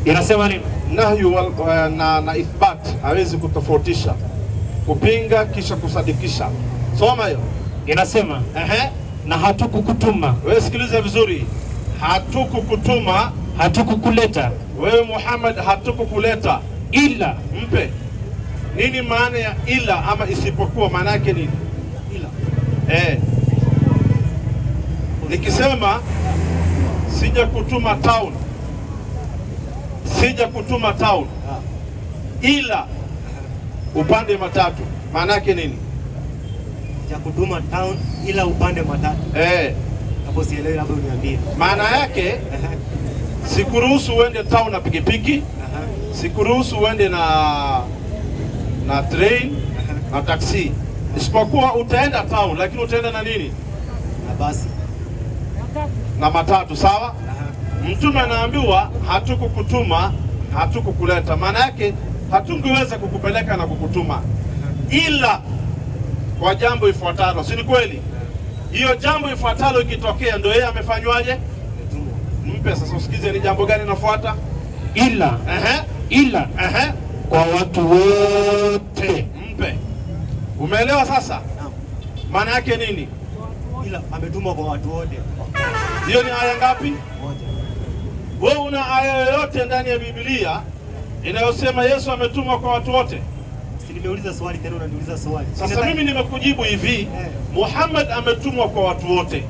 Inasema nini? Nahyu na ithbat hawezi kutofautisha, kupinga kisha kusadikisha. Soma hiyo. Inasema na hatukukutuma. Wewe sikiliza vizuri. Hatukukutuma, hatukukuleta wewe Muhammad, hatukukuleta ila. Mpe nini maana ya ila ama isipokuwa? Maana yake nini ila? Nikisema sija kutuma town, sija kutuma town ila upande matatu, maana yake nini? Sija kutuma town ila upande matatu. Hapo sielewi, labda uniambie. Maana yake sikuruhusu uende town na pikipiki, sikuruhusu uende na train na taxi, isipokuwa utaenda town, lakini utaenda na nini? Na basi na matatu. Sawa. Mtume anaambiwa hatukukutuma, hatukukuleta. Maana yake hatungeweza kukupeleka na kukutuma ila kwa jambo ifuatalo. Si ni kweli? Hiyo jambo ifuatalo ikitokea ndio yeye amefanywaje? Mpe sasa, usikize ni jambo gani nafuata. Ila ila kwa watu wote. Mpe. Umeelewa sasa? Maana yake nini? Ila ametumwa kwa watu wote. Hiyo ni aya ngapi? Moja. Wewe una aya yoyote ndani ya Biblia inayosema Yesu ametumwa kwa watu wote? Si nimeuliza swali tena unaniuliza swali. Sasa mimi nimekujibu hivi, Muhammad ametumwa kwa watu wote.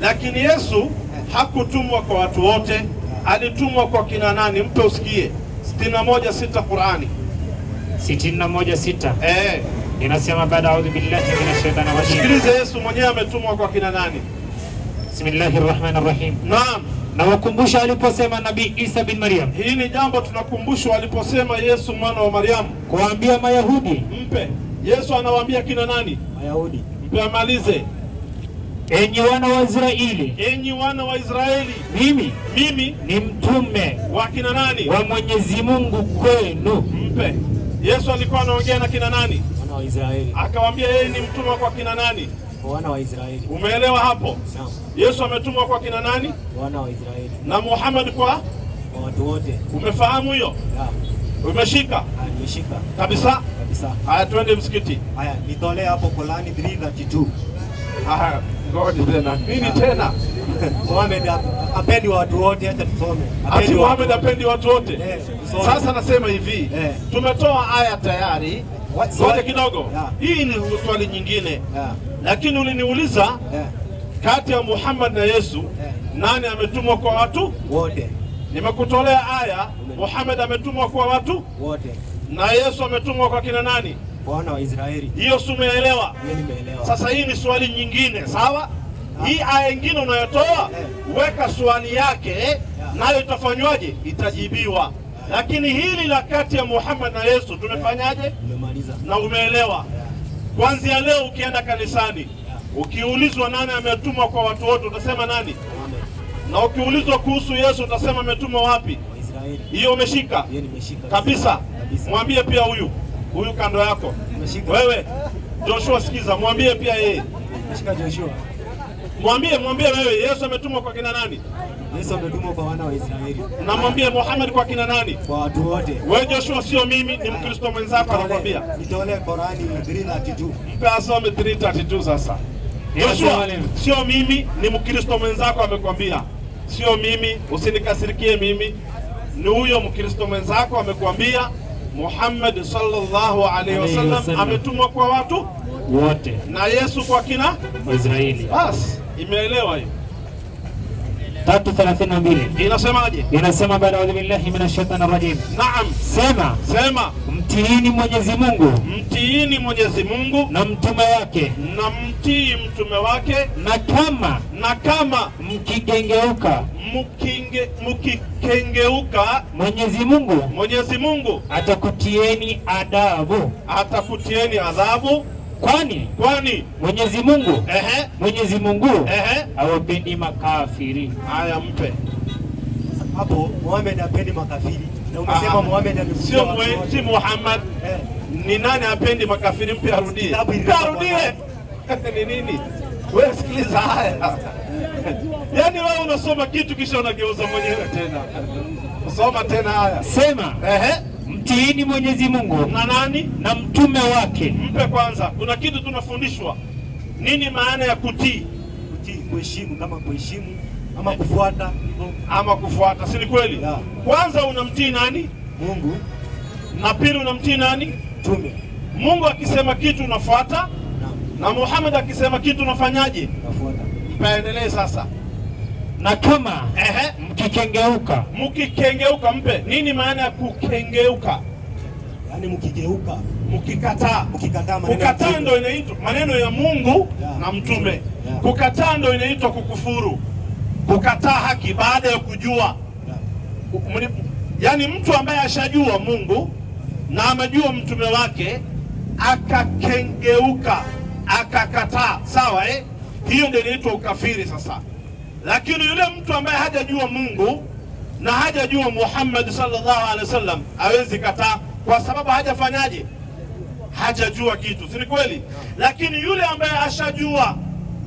Lakini Yesu hakutumwa kwa watu wote. Alitumwa kwa kina nani? Mpe usikie. 61:6 Qur'ani. 61:6. Inasema baada a'udhu billahi minash shaitani rajim. Sikilize, Yesu mwenyewe ametumwa kwa kina nani? Bismillahirrahmanirrahim. Naam. Na wakumbusha aliposema Nabii Isa bin Maryam. Hii ni jambo tunakumbushwa aliposema Yesu mwana wa Maryam kuambia Mayahudi. Mpe. Yesu anawaambia kina nani? Mayahudi. Mpe amalize. Enyi wana wa Israeli. Enyi wana wa Israeli. Mimi ni mtume wa kina nani? Wa Mwenyezi Mungu kwenu. Mpe. Yesu alikuwa anaongea na kina nani? Wana wa Israeli. Akawaambia yeye ni mtume kwa kina nani? Wana wa Israeli. Umeelewa hapo? Naam. Yesu ametumwa kwa kina nani? Wana wa Israeli. Na Muhammad kwa watu wote. Umefahamu hiyo? Naam. Umeshika? Nimeshika. Kabisa? Kabisa. Haya, twende msikiti. Haya, nitolee hapo Qur'ani 3:32. Haya, ngoja tena. Nini tena? Muhammad apendi watu wote, hata tusome. Ati Muhammad apendi watu wote? Sasa nasema hivi, tumetoa aya tayari. Ngoja kidogo. Hii ni swali nyingine. Lakini uliniuliza kati ya Muhammad na Yesu nani ametumwa kwa watu wote? Nimekutolea aya, Muhammad ametumwa kwa watu wote na Yesu ametumwa kwa kina nani? Wana wa Israeli. Hiyo umeelewa? Nimeelewa. Sasa hii ni swali nyingine, sawa? Hii aya nyingine unayotoa weka swali yake, nayo itafanywaje? Itajibiwa. Lakini hili la kati ya Muhammad na Yesu tumefanyaje? Umemaliza. Na umeelewa? Kuanzia leo ukienda kanisani, ukiulizwa nani ametumwa kwa watu wote utasema nani? Na ukiulizwa kuhusu Yesu utasema ametumwa wapi? Israeli. Hiyo umeshika? Hiyo nimeshika. Kabisa. Mwambie pia huyu kando yako. Nimeshika. Wewe Joshua, sikiza, mwambie pia yeye. Nimeshika Joshua. Mwambie wewe Yesu ametumwa kwa kina nani? Yesu ametumwa kwa wana wa Israeli. Na mwambie Muhammad kwa kina nani? Kwa watu wote. Wewe Joshua sio mimi, ni Mkristo mwenzako anakuambia. Nitolee Qur'ani 3:32. Mpe asome 3:32 sasa. Joshua sio mimi, ni Mkristo mwenzako amekwambia. Sio mimi, usinikasirikie mimi. Ni huyo Mkristo mwenzako amekwambia Muhammad sallallahu alaihi wasallam ametumwa kwa watu wote na Yesu kwa kina Israeli. Bas, imeelewa hiyo. 3:32 inasemaje? Inasema baada a'udhu billahi minash shaitani rajim. Naam. Sema mtiini Mwenyezi Mungu, mtiini Mwenyezi Mungu na mtume wake, na mtii mtume wake, na kama mkigengeuka Mwenyezi Mungu atakutieni adhabu. Kwani Mwenyezi Mungu hawapendi makafiri. Haya, mpe hapo. Muhammad hapendi makafiri. Na umesema Muhammad si Muhammad. Ni nani hapendi makafiri? Mpe arudie. Ni nini? Wewe sikiliza haya. Yaani wewe unasoma kitu kisha unageuza mwenyewe tena. Soma tena haya. Sema, mtiini Mwenyezi Mungu na nani? Na mtume wake. Mpe kwanza. Kuna kitu tunafundishwa. Nini maana ya kutii? Kutii, kuheshimu, kama kuheshimu ama kufuata, ama kufuata, si kweli? Kwanza unamtii nani? Mungu. Na pili unamtii nani? Mtume. Mungu akisema kitu unafuata, na Muhammad akisema kitu unafanyaje? Unafuata. Paendelee sasa. Na kama mkikengeuka. Mkikengeuka, mpe. Nini maana ya kukengeuka? Yaani mkigeuka, mkikataa. Kukataa ndio inaitwa maneno ya Mungu na mtume. Kukataa ndio inaitwa kukufuru. Kukataa haki baada ya kujua. Yaani mtu ambaye ashajua Mungu na amejua mtume wake akakengeuka, akakataa, sawa hiyo ndio inaitwa ukafiri sasa. Lakini yule mtu ambaye hajajua Mungu na hajajua Muhammad sallallahu alaihi wasallam hawezi kataa, kwa sababu hajafanyaje? Hajajua kitu, si kweli? Lakini yule ambaye ashajua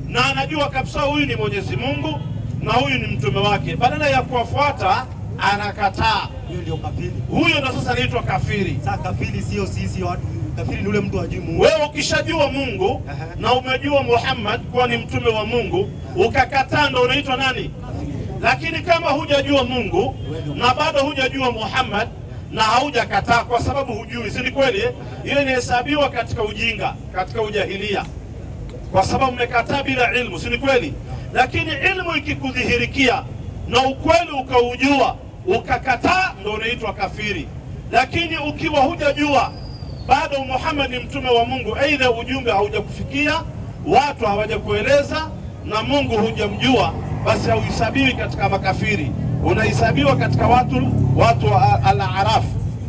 na anajua kabisa huyu ni Mwenyezi Mungu na huyu ni mtume wake, badala ya kuwafuata anakataa, huyo ndio kafiri. Huyo ndo sasa anaitwa kafiri. Sasa kafiri sio sisi watu, kafiri ni yule mtu ajui Mungu. Wewe ukishajua Mungu na umejua Muhammad kuwa ni mtume wa Mungu, ukakataa, ndo unaitwa nani? Lakini kama hujajua Mungu na bado hujajua Muhammad na haujakataa kwa sababu hujui, si kweli? Ile inahesabiwa katika ujinga, katika ujahilia, kwa sababu umekataa bila ilmu, si kweli? Lakini ilmu ikikudhihirikia na ukweli ukaujua ukakataa, ndio unaitwa kafiri. Lakini ukiwa hujajua bado Muhammad ni mtume wa Mungu, aidha ujumbe haujakufikia, watu hawajakueleza na Mungu hujamjua, basi hauhesabiwi katika makafiri, unahesabiwa katika watu wa al-Araf,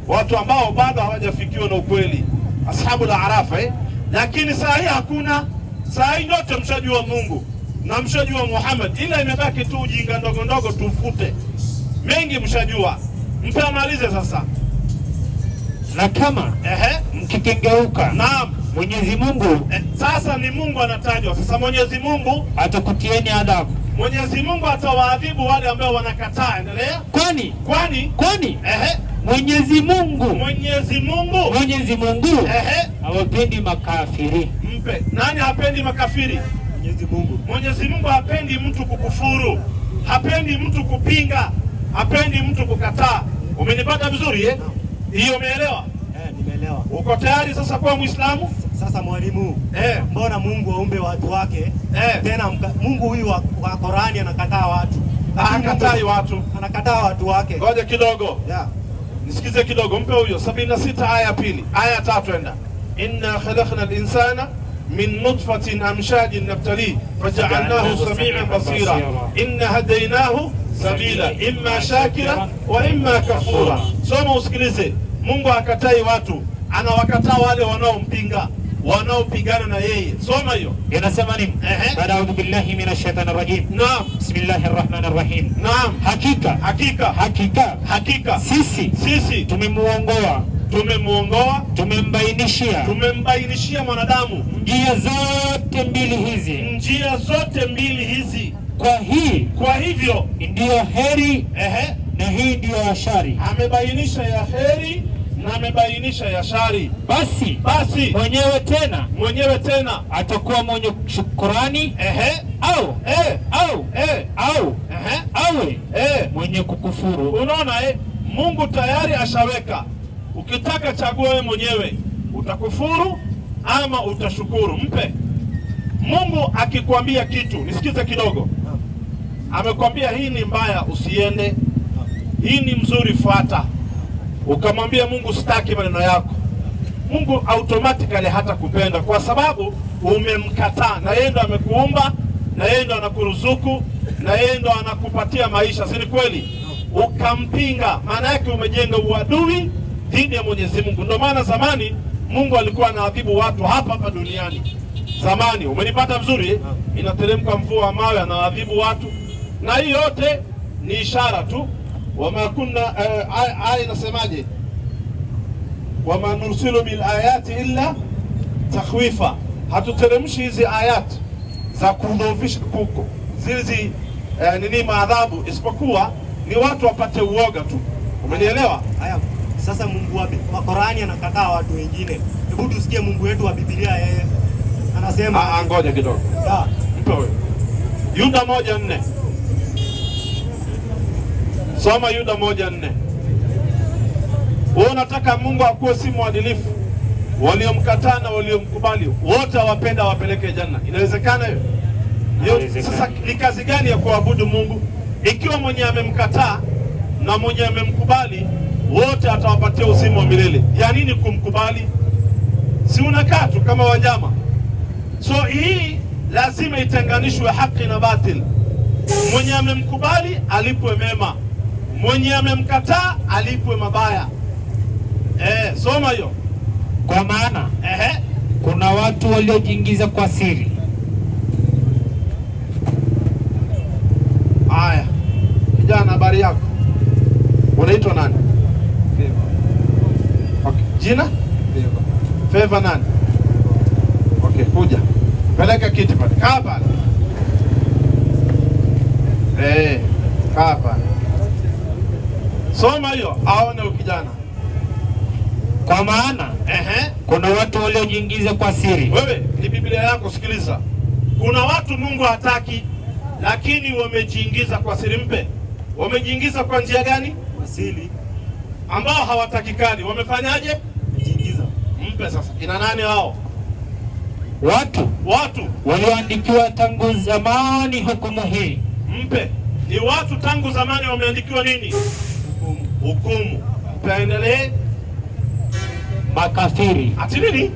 watu ambao bado hawajafikiwa na ukweli, ashabu al-Araf. Lakini saa hii hakuna, saa hii nyote mshajua Mungu na mshajua Muhammad, ila imebaki tu ujinga ndogo ndogo tufute, mengi mshajua. Mpe amalize sasa. Na kama mkikengeuka, naam, Mwenyezi Mungu sasa ni Mungu anatajwa sasa. Mwenyezi Mungu atakutieni adhabu. Mwenyezi Mungu atawaadhibu wale ambao wanakataa. Endelea. Kwani Mwenyezi Mungu hawapendi makafiri. Mpe. Nani hapendi makafiri? Mwenyezi Mungu hapendi mtu kukufuru, hapendi mtu kupinga, hapendi mtu kukataa. Umenipata vizuri hiyo? Umeelewa? Nimeelewa. Uko tayari sasa kuwa Muislamu? Sasa mwalimu, mbona Mungu aumbe watu wake? Tena Mungu huyu wa Qur'ani anakataa watu. Anakatai watu. Anakataa watu wake. Ngoja kidogo. Nisikize kidogo, mpe huyo 76 aya ya pili. Aya ya 3 enda. Inna khalaqna al-insana min nutfatin amshajin nabtali faja'alnahu sami'an basira inna hadaynahu sabila imma shakira wa imma kafura. Soma usikilize. Mungu hakatai watu, anawakataa wale wanaompinga, wanaopigana na yeye. Soma hiyo. Inasema nini? Baada a'udhu billahi minash shaitani rajim. Naam. Bismillahir rahmanir rahim. Naam. Hakika sisi tumemuongoa, tumembainishia mwanadamu njia zote mbili hizi. Kwa hivyo ndiyo heri na hii ndiyo shari. Amebainisha ya heri na amebainisha ya shari. Basi mwenyewe tena atakuwa mwenye shukrani au awe mwenye kukufuru. Unaona Mungu tayari ashaweka. Ukitaka chagua wewe mwenyewe, utakufuru ama utashukuru. Mpe. Mungu akikwambia kitu, nisikize kidogo. Amekwambia hii ni mbaya, usiende. Hii ni mzuri, fuata. Ukamwambia Mungu sitaki maneno yako, Mungu automatically hata kupenda, kwa sababu umemkataa. Na yeye ndo amekuumba, na yeye ndo anakuruzuku, na yeye ndo anakupatia maisha, si kweli? Ukampinga, maana yake umejenga uadui dhidi ya Mwenyezi Mungu. Ndio maana zamani Mungu alikuwa anaadhibu watu hapa duniani. Zamani, umenipata vizuri? Inateremka mvua wa mawe, anaadhibu watu, na hii yote ni ishara tu. Wama kunna aya inasemaje? Wama nursilu bil ayati illa takhwifa. Hatuteremshi hizi ayati za kudhoofisha kuko zizi nini maadhabu, isipokuwa ni watu wapate uoga tu. Umenielewa? Haya, sasa Mungu wa Qur'ani anakataa watu wengine. Hebu tusikie Mungu wetu wa Biblia, yeye anasema. Ngoja kidogo. Mpe wewe. Yuda 1:4. Soma Yuda 1:4. Wewe unataka Mungu akuwe si mwadilifu? Waliomkataa na waliomkubali wote awapenda wapeleke janna. Inawezekana hiyo? Sasa ni kazi gani ya kuabudu Mungu ikiwa mwenye amemkataa na mwenye amemkubali wote atawapatia uzima wa milele? Ya nini kumkubali? Si unakaa tu kama wanyama? So hii lazima itenganishwe haki na batil. Mwenye amemkubali alipwe mema, mwenye amemkataa alipwe mabaya. Soma hiyo. Kwa maana kuna watu waliojiingiza kwa siri. Haya, kijana, habari yako? Unaitwa nani? Okay. Jina? Favor nani? Okay, kuja. Peleka kiti pale. Kaa pale. Kaa pale. Soma hiyo, aone ukijana. Kwa maana kuna watu waliojiingiza kwa siri. Wewe ni Biblia yako, sikiliza. Kuna watu Mungu hataki, lakini wamejiingiza kwa siri. Mpe. Wamejiingiza kwa njia gani? Kwa siri. Ambao hawatakikani. Wamefanyaje? Jiingiza. Mpe sasa. Kina nani hao? Watu walioandikiwa tangu zamani hukumu hii. Mpe. Ni watu tangu zamani wameandikiwa nini? Hukumu. Tuendelee. Makafiri. Ati nini?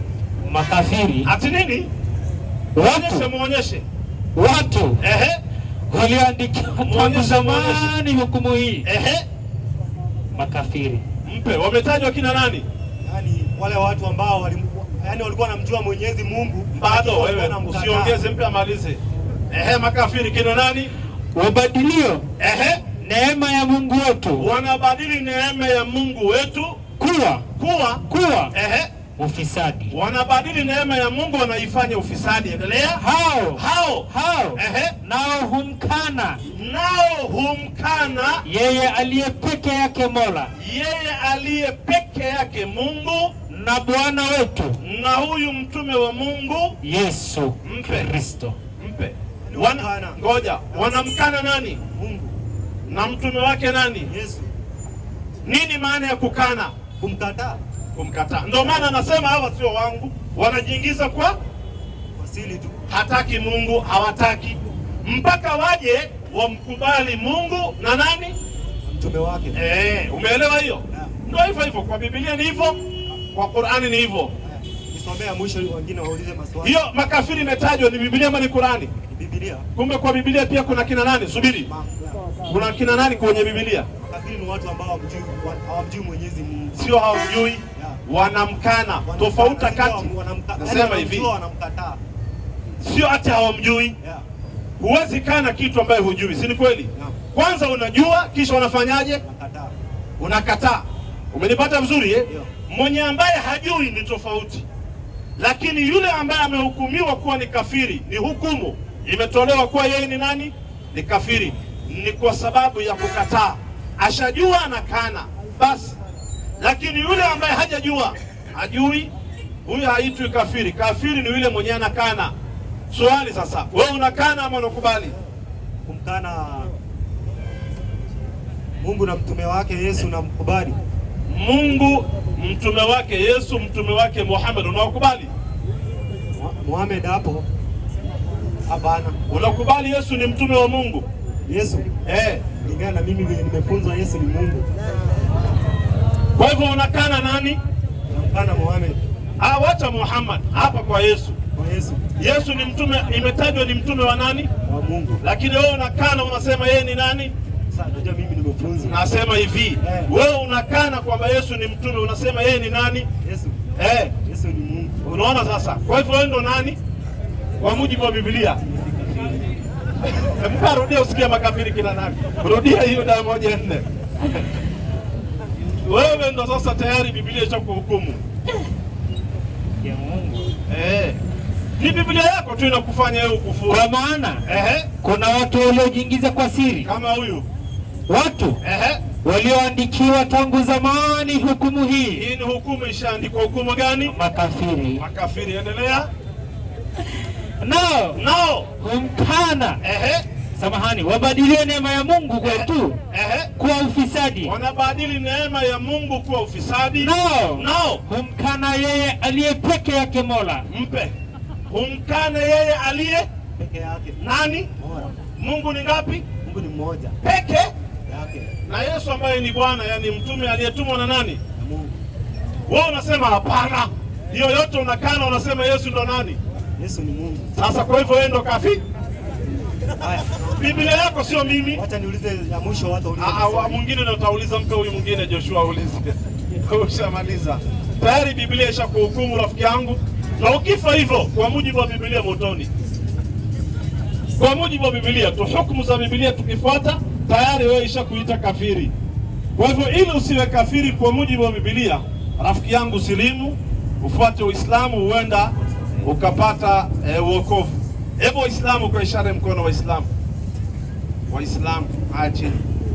Makafiri. Ati nini? Muonyeshe. Watu walioandikiwa tangu zamani hukumu hii. Makafiri. Mpe. Wametajwa kina nani? Yaani wale watu ambao walikuwa wanamjua Mwenyezi Mungu. Bado wewe usiongeze, mpe amalize. Makafiri kina nani? Wabadilio neema ya Mungu wetu. Wanabadili neema ya Mungu wetu kuwa ufisadi. Wanabadili neema ya Mungu wanaifanya ufisadi. Endelea. Hao nao humkana yeye aliye peke yake Mola, yeye aliye peke yake Mungu na Bwana wetu, na huyu mtume wa Mungu Yesu Kristo. Mpe. Ngoja, wanamkana nani? Mungu. Na mtume wake nani? Yesu. Nini maana ya kukana? Kumkataa. Ndio maana anasema hawa sio wangu, wanajiingiza kwa wasili tu. Hataki Mungu, hawataki mpaka waje wamkubali Mungu na nani? Mtume wake. Umeelewa hiyo? Ndio hivyo kwa Biblia ni hivyo, kwa Qur'ani ni hivyo. Nisomea mwisho wengine waulize maswali. Hiyo makafiri imetajwa ni Biblia ama ni Qur'ani? Biblia. Kumbe kwa Biblia pia kuna kina nani? Subiri. Kuna kina nani kwenye Biblia? Makafiri ni watu ambao hawamjui Mwenyezi Mungu. Sio hawamjui, wanamkana. Tofauti kati. Nasema hivi. Wanamkataa. Sio hata hawamjui. Huwezi kana kitu ambaye hujui, si ni kweli? Kwanza unajua kisha unafanyaje? Unakataa. Umenipata vizuri Mwenye ambaye hajui ni tofauti. Lakini yule ambaye amehukumiwa kuwa ni kafiri, ni hukumu imetolewa kuwa yeye ni nani? Ni kafiri. Ni kwa sababu ya kukataa. Ashajua anakana. Basi. Lakini yule ambaye hajajua, hajui, huyu haitwi kafiri. Kafiri ni yule mwenye anakana. Swali sasa, wewe unakana ama unakubali? Kumkana Mungu na mtume wake Yesu na mkubali. Mungu, mtume wake Yesu, mtume wake Muhammad, unakubali? Muhammad hapo? Hapana. Unakubali Yesu ni mtume wa Mungu? Yesu? Lingana na mimi nimefunzwa Yesu ni Mungu. Kwa hivyo unakana nani? Unakana Muhammad. Wacha Muhammad hapa kwa Yesu. Kwa Yesu. Yesu ni mtume, imetajwa ni mtume wa nani? Wa Mungu. Lakini wewe unakana, unasema yeye ni nani? Sasa ndio mimi nimefunzwa. Nasema hivi, wewe unakana kwamba Yesu ni mtume, unasema yeye ni nani? Yesu. Yesu ni Mungu. Unaona sasa? Kwa hivyo wewe ndo nani? Kwa mujibu wa Biblia. Rudia usikie makafiri kina nani? Rudia hiyo Yuda 1:4. Wewe ndo sasa tayari Biblia ishakuhukumu. Ya Mungu. Ni Biblia yako tu inakufanya wewe ukufuru. Kwa maana kuna watu waliojiingiza kwa siri kama huyu. Watu walioandikiwa tangu zamani hukumu hii. Hii ni hukumu ishaandikwa. Hukumu gani? Makafiri. Makafiri, endelea. Nao humkana samahani, wabadilie neema ya Mungu kwetu kuwa ufisadi. Wanabadili neema ya Mungu kuwa ufisadi. Nao humkana yeye aliye peke yake Mola. Humkana yeye aliye peke yake. Nani? Mungu ni ngapi? Mungu ni mmoja peke yake. Na Yesu ambaye ni Bwana, yani mtume aliyetumwa na nani? Na Mungu. Wewe unasema hapana. Hiyo yote unakana, unasema Yesu ndo nani? Yesu ni Mungu. Sasa kwa hivyo wewe ndo kafiri? Haya. Biblia yako sio mimi. Acha niulize ya mwisho, watu ulize. Mwingine na utauliza, mpe huyu mwingine Joshua ulize. Ushamaliza. Tayari Biblia ishakuhukumu rafiki yangu. Na ukifa hivyo kwa mujibu wa Biblia motoni. Kwa mujibu wa Biblia tu, hukumu za Biblia tukifuata, tayari wewe ishakuita kafiri. Kwa hivyo ili usiwe kafiri kwa mujibu wa Biblia, rafiki yangu, silimu, ufuate Uislamu, huenda ukapata wokovu. Hebu Waislamu kwa ishara mkono Waislamu. Waislamu aje.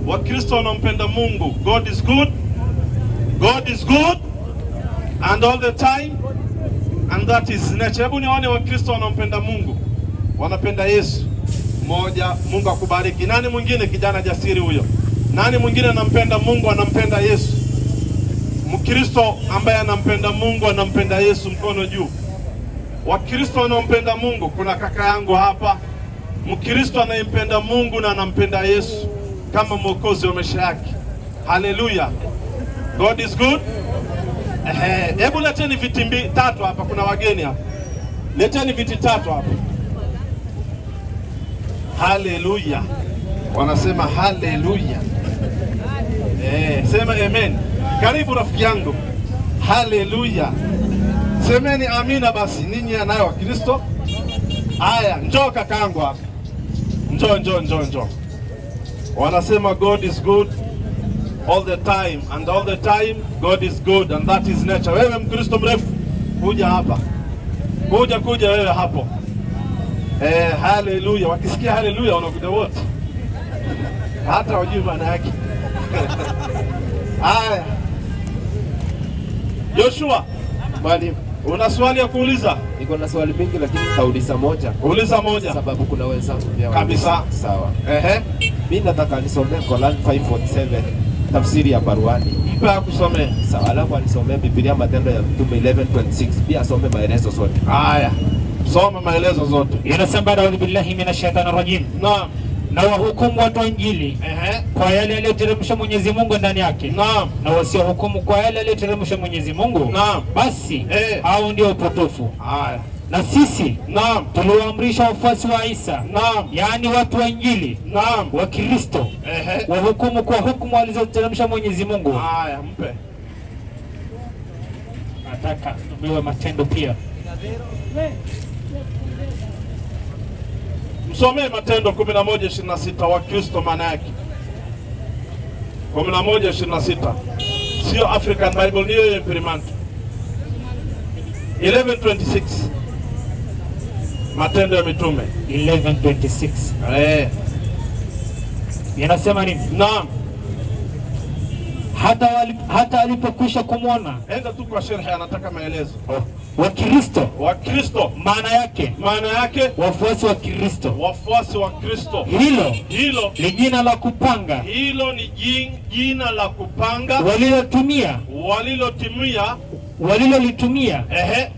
Wakristo wanampenda Mungu. God is good. God is good and all the time, and that is nature. Hebu nione Wakristo wanampenda Mungu, wanapenda Yesu. Moja, Mungu akubariki. Nani mwingine? Kijana jasiri huyo. Nani mwingine anampenda Mungu, anampenda Yesu? Mkristo ambaye anampenda Mungu, anampenda Yesu, mkono juu. Wakristo wanaompenda Mungu, kuna kaka yangu hapa, Mkristo anayempenda Mungu na anampenda Yesu kama mwokozi wa maisha yake. Haleluya. God is good. Hebu leteni viti tatu hapa, kuna wageni hapa. Leteni viti tatu hapa. Haleluya. Wanasema haleluya. Sema amen. Karibu rafiki yangu. Haleluya. Semeni amina basi ninyi anayo wa Kristo. Haya, njoo kakaangu hapa. Njoo. Wanasema God is good all the time, and all the time God is good, and that is nature. Wewe Mkristo mrefu, kuja hapa. Kuja wewe hapo. Haleluya. Wakisikia haleluya wanakuja wote. Hata wajui maana yake. Haya. Joshua, mwalimu, una swali ya kuuliza? Niko na swali mingi lakini nauliza moja. Uliza moja. Sababu kuna wenzangu pia. Kabisa. Sawa. Mimi nataka nisomee Quran 5:47 tafsiri ya Barwani. Mpe akusomee. Sawa, alafu anisomee Biblia Matendo ya Mitume 11:26. Pia asome maelezo zote. Haya. Soma maelezo zote. Inasema a'udhu billahi minash shaitani rajim. Naam. Na wahukumu watu wa Injili kwa yale aliyoteremsha Mwenyezi Mungu ndani yake. Naam. Na wasiohukumu kwa yale aliyoteremsha Mwenyezi Mungu. Naam. Basi hao ndio upotofu. Haya. Na sisi tuliwaamrisha wafuasi wa Isa, yaani watu wa Injili, wa Kristo, wahukumu kwa hukumu alizoteremsha Mwenyezi Mungu. Haya, mpe. Nataka tumewe Matendo pia. Msomee Matendo 11:26 wa Kristo maana yake. 11:26. Sio African Bible, niyo ya Imprimant. 11:26. Matendo ya Mitume 11:26. Yanasema nini? Naam. Hata alipokwisha kumwona. Enda tu kwa sharhi, anataka maelezo. Wa Kristo maana yake wafuasi wa Kristo. Wafuasi wa Kristo. Hilo ni jina la kupanga. Hilo ni jina la kupanga walilolitumia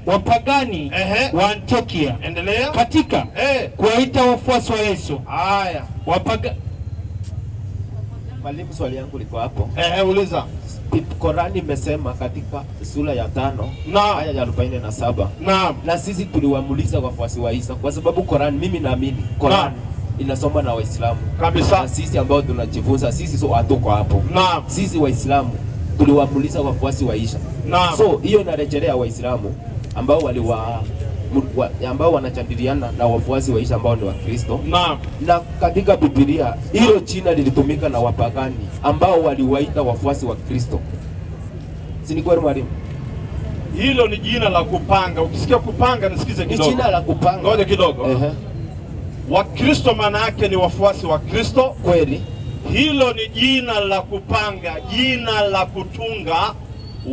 wapagani wa Antiokia. Endelea. Katika kuwaita wafuasi wa Yesu. Haya. Mwalimu, swali yangu liko hapo. Uliza. Qur'ani imesema katika sura ya 5 aya ya 47. Naam. Na sisi tuliwaamuliza wafuasi wa Isa kwa sababu Qur'ani, mimi naamini Qur'ani inasoma na Waislamu. Kabisa. Na sisi ambao tunajifunza, sisi so hatuko hapo. Naam. Sisi Waislamu tuliwaamuliza wafuasi wa Isa. Naam. So hiyo inarejelea Waislamu ambao wanajadiliana na wafuasi wa Isa ambao ni wa Kristo. Naam. Na katika Biblia hilo jina lilitumika na wapagani ambao waliwaita wafuasi wa Kristo. Si ni kweli mwalimu? Hilo ni jina la kupanga. Ukisikia kupanga, nisikize kidogo. Ni jina la kupanga. Ngoja kidogo. Wakristo maana yake ni wafuasi wa Kristo. Kweli. Hilo ni jina la kupanga, jina la kutunga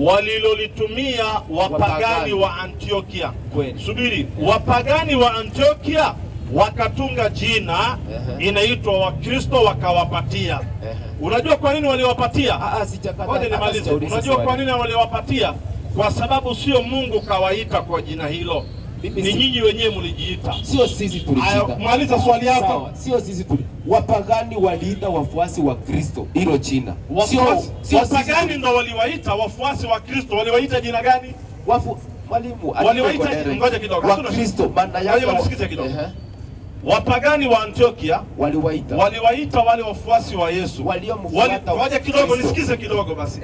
walilolitumia wapagani wa Antiokia. Kweli. Subiri, wapagani wa Antiokia wakatunga jina inaitwa Wakristo wakawapatia. Unajua kwa nini waliwapatia? Ngoja nimalize. Unajua kwa nini waliwapatia? Kwa sababu sio Mungu kawaita kwa jina hilo. Ni nyinyi wenyewe mlijiita. Sio sisi tulijiita. Maliza swali yako. Sawa, sio sisi wapagani waliita wafuasi wa Kristo hilo jina. Sio wapagani ndo waliwaita wafuasi wa Kristo. Waliwaita jina gani? Mwalimu, waliwaita, ngoja kidogo. Wa Kristo maana yake. Msikize kidogo. Wapagani wa Antiokia waliwaita wale wafuasi wa Yesu. Ngoja kidogo, nisikize kidogo basi.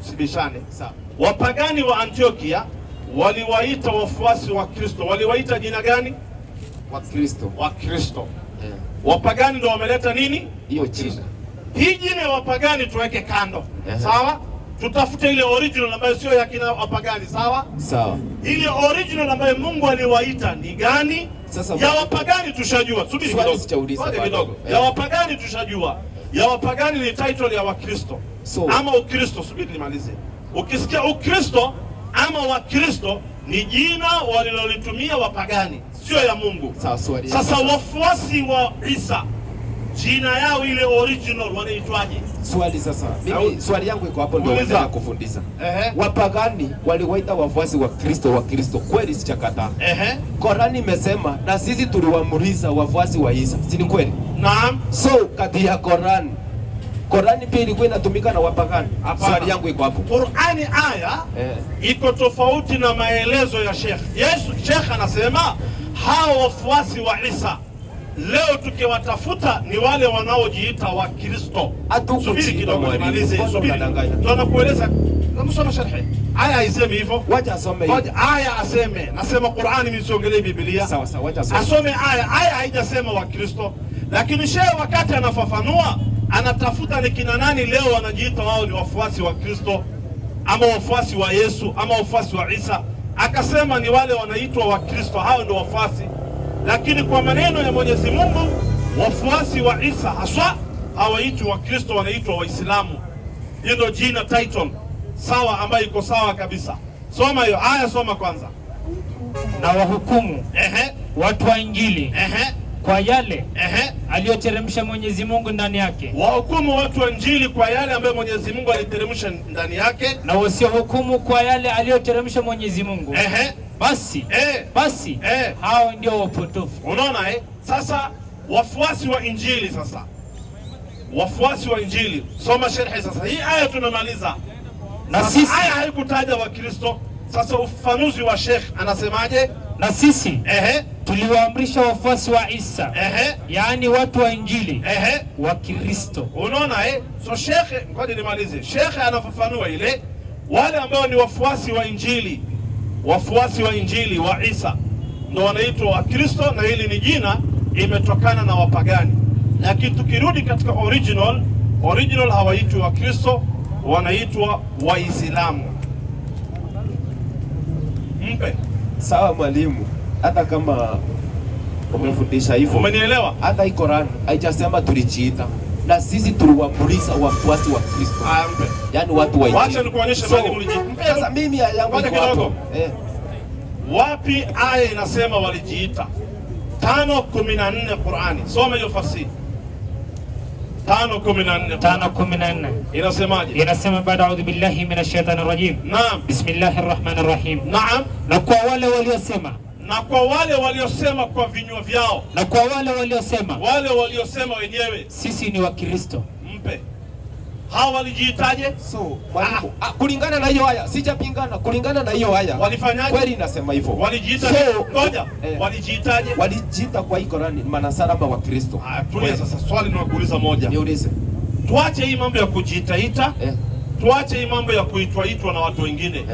Sibishane. Sawa. Wapagani wa Antiokia waliwaita wafuasi wa Kristo. Waliwaita jina gani? Wa Kristo. Wapagani ndio wameleta nini? Hiyo jina. Hii jina ya wapagani tuweke kando. Sawa? Tutafute ile original ambayo sio ya kina wapagani, sawa? Sawa. Ile original ambayo Mungu aliwaita ni gani? Sasa ya wapagani tushajua. Subiri kidogo. Ya wapagani tushajua. Ya wapagani ni title ya Wakristo. Ama Ukristo, subiri nimalize. Ukisikia Ukristo ama Wakristo ni jina walilolitumia wapagani, sio ya Mungu. Sasa wafuasi wa Isa jina yao ile original wanaitwaje? Swali yangu iko hapo, ndio nataka kufundisha. Wapagani waliwaita wafuasi wa Kristo, kweli sichakataa. Korani imesema na sisi tuliwaamrisha wafuasi wa Isa, si ni kweli? Naam. So kati ya Korani pia ilikuwa inatumika na wapagani. Swali yangu iko hapo. Qur'ani aya iko tofauti na maelezo ya Sheikh. Sheikh anasema hao wafuasi wa Isa leo tukiwatafuta ni wale wanaojiita wa Kristo. Subiri kidogo nimalize. Tunakueleza. Namsoma sharhi. Aya haisemi hivyo. Wacha asome hiyo. Aya aseme. Nasema Qur'ani msiongelee Biblia. Sawa, wacha asome. Asome aya. Aya haijasema wa Kristo. Lakini Sheikh wakati anafafanua anatafuta ni kina nani leo wanajiita wao ni wafuasi wa Kristo ama wafuasi wa Yesu ama wafuasi wa Isa. Akasema ni wale wanaitwa wa Kristo, hao ndio wafuasi. Lakini kwa maneno ya Mwenyezi Mungu wafuasi wa Isa haswa hawaitwi wa Kristo, wanaitwa Waislamu. Hiyo ndio jina title sawa ambayo iko sawa kabisa. Soma hiyo aya, soma kwanza. Na wahukumu watu wa Injili kwa yale aliyoteremsha Mwenyezi Mungu ndani yake. Wahukumu watu wa Injili kwa yale ambayo Mwenyezi Mungu aliteremsha ndani yake, na wasiohukumu kwa yale aliyoteremsha Mwenyezi Mungu. Basi hao ndio wapotofu. Unaona Sasa wafuasi wa Injili, sasa wafuasi wa Injili, soma sharhi sasa. Hii aya tumemaliza. Na sisi aya haikutaja wa Kristo. Sasa ufafanuzi wa Sheikh anasemaje? Na sisi tuliwaamrisha wafuasi wa Isa, yaani watu wa Injili, wa Kristo. Unaona So Sheikh, ngoja nimalize. Sheikh anafafanua ile wale ambao ni wafuasi wa Injili, wafuasi wa Injili wa Isa ndio wanaitwa wa Kristo, na hili ni jina imetokana na wapagani. Lakini tukirudi katika original hawaitwi wa Kristo, wanaitwa Waislamu. Mpe. Sawa mwalimu, hata kama umefundisha hivyo. Umenielewa? Hata hii Qur'an haijasema tulijiita, na sisi tuliwaamrisha wafuasi wa Kristo. Mpe. Yaani watu wa Injili. Wacha nikuonyeshe bali mlijiita. Sasa mimi yangu iko hapo. Wapi aya inasema walijiita? 5:14 Qur'ani. Soma hiyo fasiri. 5:14 inasemaje? Inasema baada a'udhu billahi minash shaitani rajim. Naam. Bismillahir rahmanir rahim. Naam. Na kwa wale waliosema kwa vinywa vyao, na kwa wale waliosema wenyewe sisi ni wa Kristo. Mpe. Hao walijiitaje? Mwalimu, kulingana na hiyo aya, sijapingana. Kulingana na hiyo aya, walifanyaje? Kweli inasema hivyo. Walijiita ngoja. Walijiitaje? Walijiita kwa hii Qur'ani manasara wa Kristo. Tulia sasa, swali nakuuliza moja. Niulize. Tuache hii mambo ya kujiitaita. Tuache hii mambo ya kuitwa na watu wengine.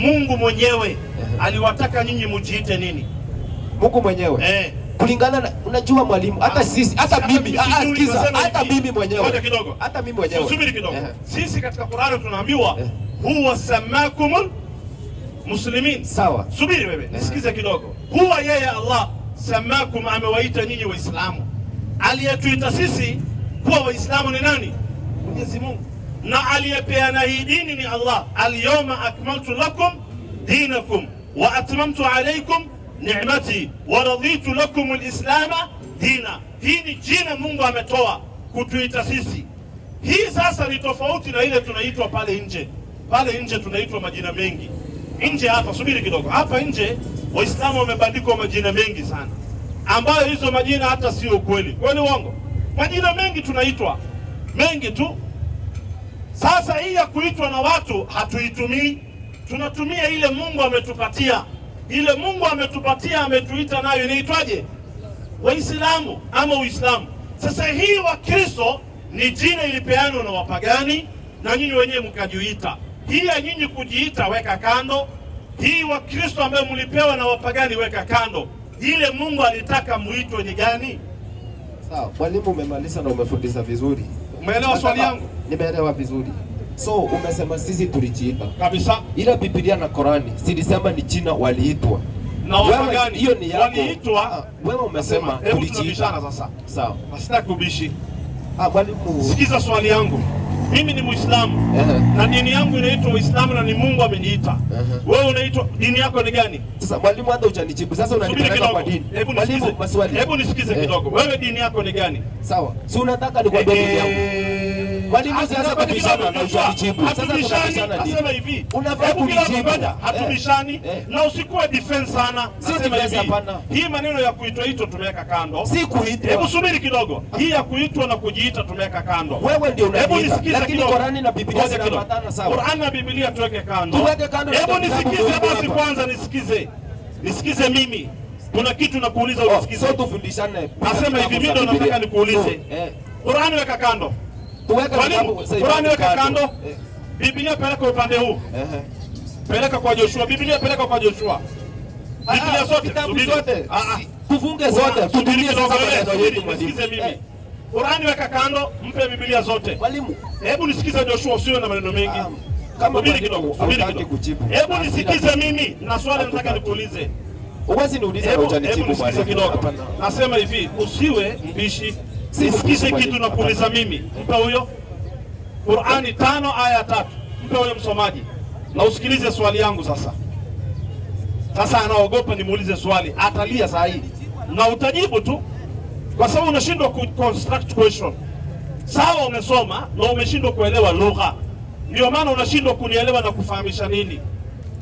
Mungu mwenyewe aliwataka nyinyi mujiite nini? Mungu mwenyewe. Kulingana na, unajua mwalimu, hata sisi, hata mimi, sikiza, hata mimi mwenyewe. Ngoja kidogo. Hata mimi mwenyewe. Subiri kidogo. Sisi katika Qur'ani tunaambiwa huwa samakumul muslimin. Sawa. Subiri wewe, nisikize kidogo. Huwa yeye Allah samakum, amewaita nyinyi Waislamu. Aliyetuita sisi kuwa Waislamu ni nani? Mwenyezi Mungu. Na aliyepeana hii dini ni Allah. Al-yawma akmaltu lakum dinakum wa atmamtu alaykum ni'mati wa raditu lakum al-islam dina. Hii ni jina Mungu ametoa kutuita sisi. Hii sasa ni tofauti na ile tunaitwa pale nje. Pale nje tunaitwa majina mengi. Nje hapa, subiri kidogo. Hapa nje Waislamu wamebandikwa majina mengi sana, ambayo hizo majina hata sio kweli. Kweli uongo? Majina mengi tunaitwa, mengi tu. Sasa hii ya kuitwa na watu hatuitumii, tunatumia ile Mungu ametupatia. Ile Mungu ametupatia, ametuita nayo inaitwaje? Waislamu ama Uislamu. Sasa hii wa Kristo ni jina ilipeanwa na wapagani na nyinyi wenyewe mkajiita. Hii ya nyinyi kujiita weka kando. Hii wa Kristo ambayo mlipewa na wapagani weka kando. Ile Mungu alitaka muitwe ni gani? Sawa, mwalimu umemaliza na umefundisha vizuri. Umeelewa swali yangu? Nimeelewa vizuri. So umesema sisi tulijiita. Kabisa. Ila Biblia na Korani zilisema ni jina waliitwa. Na wapagani hiyo ni yako. Waliitwa. Wewe umesema tulijiita sasa. Sawa. Nasitaki kubishi. Mwalimu, sikiza swali yangu. Mimi ni Muislamu na dini yangu inaitwa Uislamu na ni Mungu ameniita. Wewe unaitwa, dini yako ni gani? Sasa mwalimu, hata hujanijibu. Sasa unanipeleka kwa dini. Mwalimu, maswali. Hebu nisikize kidogo. Wewe dini yako ni gani? Sawa. Si unataka nikwambie dini yangu? Mwalimu, sasa kubishana na hujanijibu. Sasa tunabishana dini. Nasema hivi. Unafaa kunijibu. Hatubishani na usikuwe defense sana. Nasema hivi. Hapana. Hii maneno ya kuitwa tumeweka kando. Si kuitwa. Hebu subiri kidogo. Hii ya kuitwa na kujiita tumeweka kando. Wewe ndio unaniita. Lakini Korani na Biblia zinapatana sawa. Qur'an na Biblia tuweke kando. Tuweke kando. Hebu nisikize basi kwanza, nisikize. Nisikize mimi. Kuna kitu nakuuliza unisikize. So tufundishane. Nasema hivi, mimi ndo nataka nikuulize. Qur'an weka kando. Tuweke kando. Qur'an weka kando. Biblia peleka upande huu. Peleka kwa Joshua. Biblia peleka kwa Joshua. Biblia zote. Tufunge zote. Tutumie sasa maneno yetu. Nisikize mimi. Qur'ani weka kando, mpe Biblia zote. Mwalimu, hebu nisikize Joshua, usiwe na maneno mengi. Kama kidogo. Hebu nisikize mimi na swali nataka nikuulize. Uwezi niulize na hujanijibu mwalimu. Kidogo. Nasema hivi, usiwe mbishi. Nisikize kitu na kuuliza mimi. Mpe huyo. Qur'ani 5 aya 3. Mpe huyo msomaji. Na usikilize swali yangu sasa. Sasa anaogopa nimuulize swali, atalia saa hii. Na utajibu tu. Kwa sababu unashindwa construct question. Sawa, umesoma na umeshindwa kuelewa lugha. Ndio maana unashindwa kunielewa na kufahamisha nini.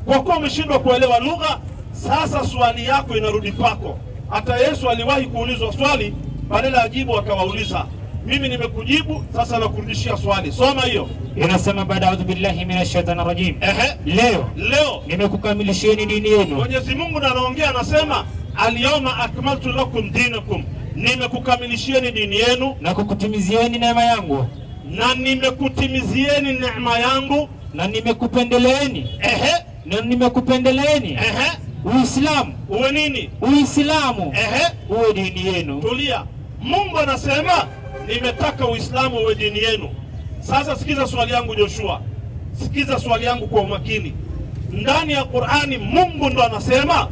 Kwa kuwa umeshindwa kuelewa lugha, sasa swali yako inarudi pako. Hata Yesu aliwahi kuulizwa swali, badala ajibu akawauliza. Mimi nimekujibu, sasa nakurudishia swali. Soma hiyo. Inasema baada a'udhu billahi minash shaitani rajim. Leo nimekukamilishieni dini yenu. Mwenyezi Mungu anaongea, anasema al-yawma akmaltu lakum dinakum. Nimekukamilishieni dini yenu na kukutimizieni neema yangu. Na nimekutimizieni neema yangu na nimekupendeleeni. Na nimekupendeleeni. Uislamu uwe nini? Uislamu uwe dini yenu. Tulia. Mungu anasema nimetaka Uislamu uwe dini yenu. Sasa sikiza swali yangu Joshua. Sikiza swali yangu kwa umakini. Ndani ya Qur'ani Mungu ndo anasema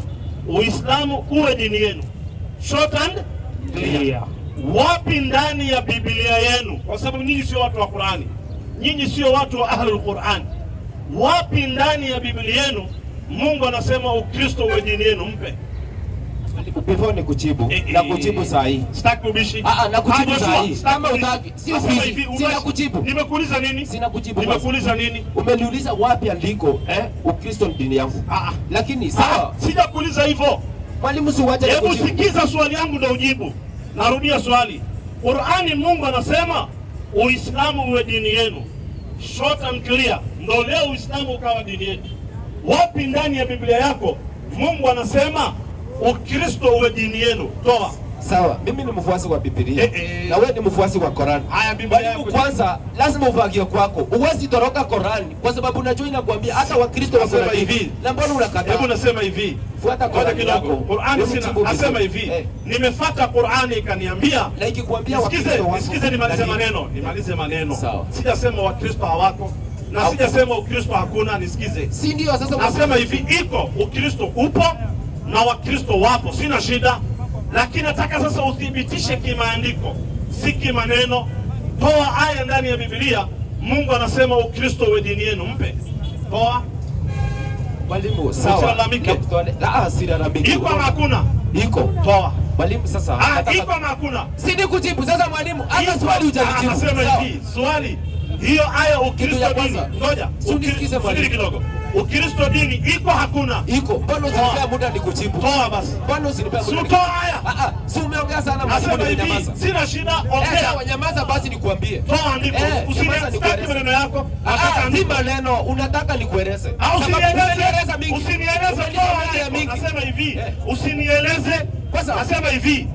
Uislamu uwe dini yenu. Short and clear. Wapi ndani ya Biblia yenu? Kwa sababu nyinyi sio watu wa Qur'ani. Nyinyi sio watu wa Ahlul Qur'an. Wapi ndani ya Biblia yenu Mungu anasema Ukristo uwe dini yenu? Mpe. Before ni kujibu, na kujibu saa hii. Sitaki ubishi. Na kujibu saa hii. Kama utaki, sio hivi. Sina kujibu. Nimekuuliza nini? Sina kujibu. Nimekuuliza nini? Umeniuliza wapi andiko Ukristo ni dini yangu. Lakini sawa. Sijakuuliza hivyo. Mwalimu, si uache kujibu. Hebu sikiza swali yangu ndio ujibu. Narudia swali. Qur'ani Mungu anasema Uislamu uwe dini yenu. Short and clear. Ndio leo Uislamu ukawa dini yetu. Wapi ndani ya Biblia yako Mungu anasema Ukristo uwe dini yenu? Toa. Sawa, mimi ni mfuasi wa Biblia. Na wewe ni mfuasi wa Qur'an. Haya, Biblia yako kwanza lazima uvagie kwako. Uwezi toroka Qur'an kwa sababu unajua inakwambia hata Wakristo wasema hivi. Na mbona unakataa? Hebu nasema hivi. Fuata Qur'an kidogo. Qur'an sina nasema hivi. Nimefuata Qur'an ikaniambia. Na ikikwambia Wakristo wako. Sikize nimalize maneno. Nimalize maneno. Sijasema Wakristo hawako. Na sijasema Ukristo hakuna, nisikize. Si ndio sasa nasema hivi, iko Ukristo upo na Wakristo wapo, sina shida. Lakini nataka sasa uthibitishe kimaandiko, si kimaneno. Toa aya ndani ya Biblia, Mungu anasema Ukristo uwe dini yenu, mpe. Toa. Mwalimu, sawa. Silalamiki. Iko ama hakuna? Iko. Toa. Mwalimu sasa. Iko ama hakuna? Si ni kujibu sasa mwalimu. Hata swali hujalijibu. Anasema hivi, swali. Hiyo aya Ukristo dini. Ngoja. Unisikize mwalimu kidogo. Ukristo dini iko hakuna? Iko. Mbona usinipea muda nikujibu? Toa basi. Mbona usinipea muda? Toa haya. Si umeongea sana mwalimu, nimenyamaza. Sina shida, ongea. Sawa, nyamaza basi nikuambie. Toa andiko. Usinieleze maneno yako. Si maneno, unataka nikueleze. Usinieleze mingi. Usinieleze toa mingi. Nasema hivi. Usinieleze. Kwanza nasema hivi.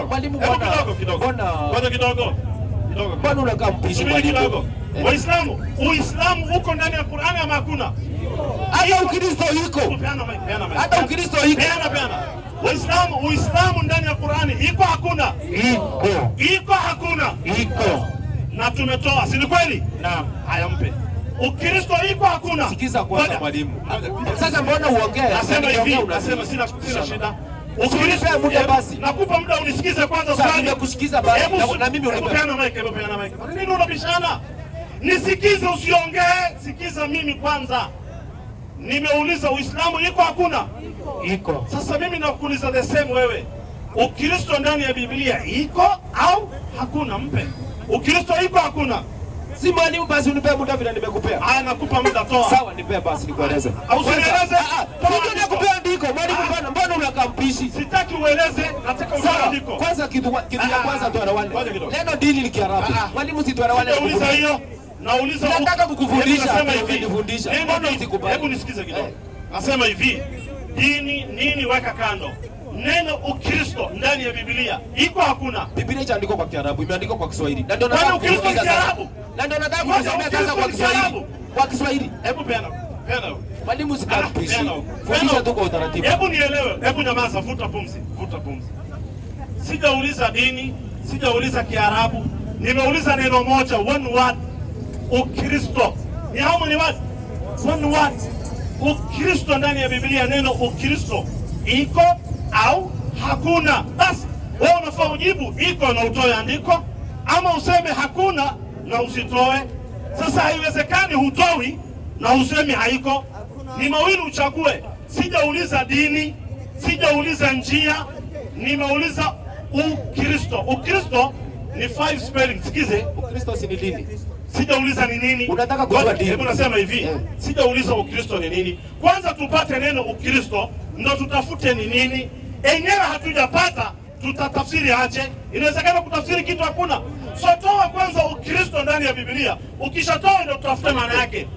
Mwalimu kidogo. Mbona unakaa mpishi mwalimu? Uislamu uko ndani ya Qur'ani ama hakuna? Hata Ukristo iko. Hata Ukristo iko. Uislamu ndani ya Qur'ani iko hakuna? Iko hakuna? Iko. Na tumetoa, si ni kweli? Naam. Haya, mpe. Ukristo iko hakuna? Sikiza kwanza mwalimu. Sasa mbona uongee? Nasema hivi, nasema sina shida. Ukinipa muda basi. Nakupa muda unisikize kwanza swali. Nimekusikiza basi na mimi unipe. Peana mic. Nini unabishana? Nisikize, usiongee. Sikiza mimi kwanza. Nimeuliza Uislamu iko hakuna? Iko. Sasa mimi nakuuliza the same wewe. Ukristo ndani ya Biblia iko au hakuna? Mpe. Ukristo iko hakuna? Si mwalimu basi unipe muda vile nimekupea. Haya, nakupa muda, toa. Sawa, nipe basi nikueleze. Au usinieleze? Toa nikupea andiko. Mwalimu mbona unakampishi? Sitaki ueleze, nataka utoe andiko. Kwanza kitu ya kwanza tuelewane. Neno dini ni Kiarabu. Mwalimu si tuelewane. Nauliza hiyo. Nauliza nataka kukufundisha. Nasema hivi. Mbona usikubali? Hebu nisikize kidogo. Nasema hivi. Dini nini weka kando. Neno Ukristo ndani ya Biblia iko hakuna? Biblia imeandikwa kwa Kiarabu, imeandikwa kwa Kiswahili. Na ndio nataka Ukristo Kiarabu. Na ndio nataka kusomea sasa kwa Kiswahili. Kwa Kiswahili. Hebu peana. Mwalimu sikampishi. Fundisha tu kwa utaratibu. Hebu nielewe. Hebu nyamaza, vuta pumzi. Sijauliza dini, sijauliza Kiarabu. Nimeuliza neno moja, one word. Ukristo. Ni how many words? One word. Ukristo ndani ya Biblia, neno Ukristo iko au hakuna? Basi wewe unafaa ujibu iko na utoe andiko, ama useme hakuna na usitoe. Sasa haiwezekani hutoi na useme haiko. Ni mawili uchague. Sijauliza dini, sijauliza njia, nimeuliza Ukristo. Ukristo ni 5 spelling. Sikize, Ukristo si dini. Sijauliza ni nini. Unataka kujua dini. Hebu nasema hivi, sijauliza Ukristo ni nini. Kwanza tupate neno Ukristo, ndo tutafute ni nini. Enyewe hatujapata, tutatafsiri aje? Inawezekana kutafsiri kitu hakuna. So toa kwanza Ukristo ndani ya Biblia. Ukishatoa ndio tutafute maana yake.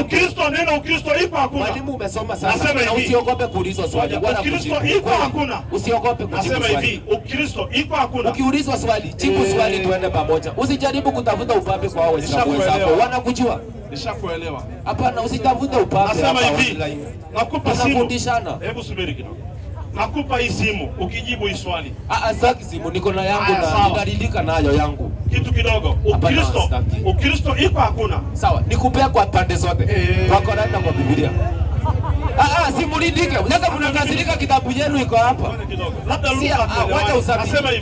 Ukristo, neno Ukristo iko hakuna? Mwalimu umesoma sana. Na usiogope kuulizwa swali. Ukristo iko hakuna? Usiogope kujibu swali. Nasema hivi, Ukristo iko hakuna? Ukiulizwa swali, jibu swali tuende pamoja. Usijaribu kutafuta upape kwa wao wenzako. Wanakujua. Nishakuelewa. Hapana, usitafute upape. Nasema hivi, nakupa simu. Tunafundishana. Hebu subiri kidogo. Nakupa hii simu, ukijibu hii swali. Sitaki simu, niko na yangu na nitaridhika nayo yangu. Kitu kidogo. Ukristo iko hakuna? Sawa, nikupea kwa pande zote. Kwa Qur'an na kwa Biblia. Simuridike. Sasa mnakasirika, kitabu yenu iko hapa. Labda lugha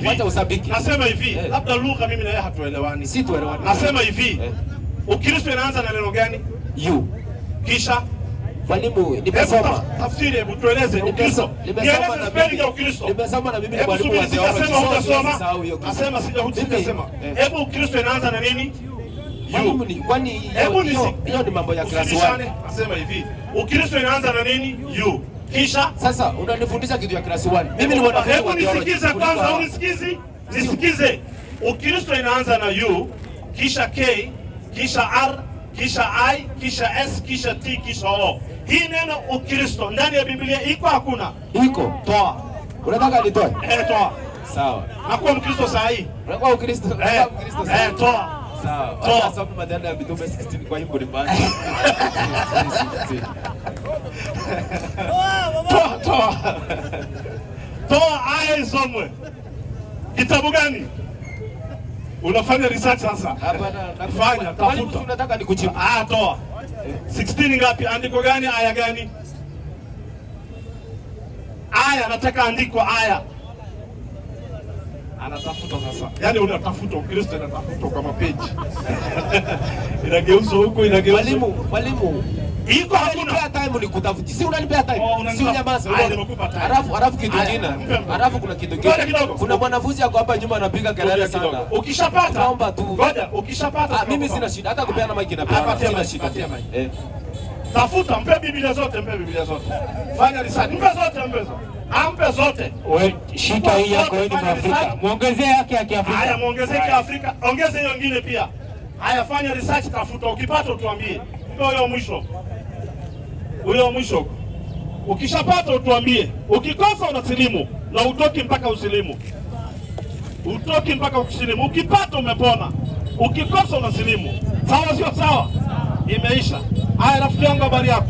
wacha usabiki. Nasema hivi, labda lugha mimi na yeye hatuelewani. Si tuelewani. Nasema hivi, Ukristo inaanza na neno gani? You. Kisha mwalimu, nimesoma. Tafsiri, hebu tueleze Ukristo. Nimesoma na Biblia. Nimesoma na Biblia mwalimu wa theology. Nasema hujasema. Hebu Ukristo inaanza na nini? Mwalimu ni kwani hiyo ni mambo ya class 1. Nasema hivi, Ukristo inaanza na nini? You. Kisha sasa unanifundisha kitu ya class 1. Mimi ni mwanafunzi wa theology. Hebu nisikize kwanza, nisikize. Ukristo inaanza na you, kisha K, kisha R, kisha I, kisha S, kisha T, kisha O. Hii neno Ukristo ndani ya Biblia iko hakuna? Iko. Toa. Unataka nitoe? Toa. Sawa. Nakuwa Mkristo saa hii. Unakuwa Ukristo? Toa. Sawa. Toa. Sasa Matendo ya Mitume 16 kwa hivyo ni basi. Toa aya isomwe. Kitabu gani? Unafanya research sasa. Hapana, Fanya, tafuta. Unataka nikujibu. Toa. 16 ngapi? Andiko gani? Aya gani? Aya, nataka andiko aya. Anatafuta sasa. Yaani unatafuta, Ukristo unatafuta kwa mapeji. Inageuzwa huko, inageuzwa. Mwalimu. Iko hakuna time nikutafuti. Si unanipea time. Si unyamaza. Alafu kitu kingine. Alafu kuna kitu kingine. Kuna mwanafunzi yako hapa nyuma anapiga kelele sana. Ukishapata. Naomba tu. Ngoja, ukishapata. Mimi sina shida. Hata kupeana mic na peana. Sina shida. Tafuta, mpe Biblia zote, mpe Biblia zote. Fanya research. Mpe zote, mpe zote. Ampe zote. Wewe shika hii yako wewe ni Mwafrika. Muongezee yake ya Kiafrika. Haya, muongezee Kiafrika. Ongeze hiyo nyingine pia. Haya, fanya research, tafuta. Ukipata utuambie. Ndio hiyo mwisho. Huyo mwisho. Ukishapata utuambie. Ukikosa unasilimu na utoki mpaka usilimu. Utoki mpaka usilimu. Ukipata umepona. Ukikosa unasilimu. Sawa sio sawa? Imeisha. Haya, rafiki yangu, habari yako?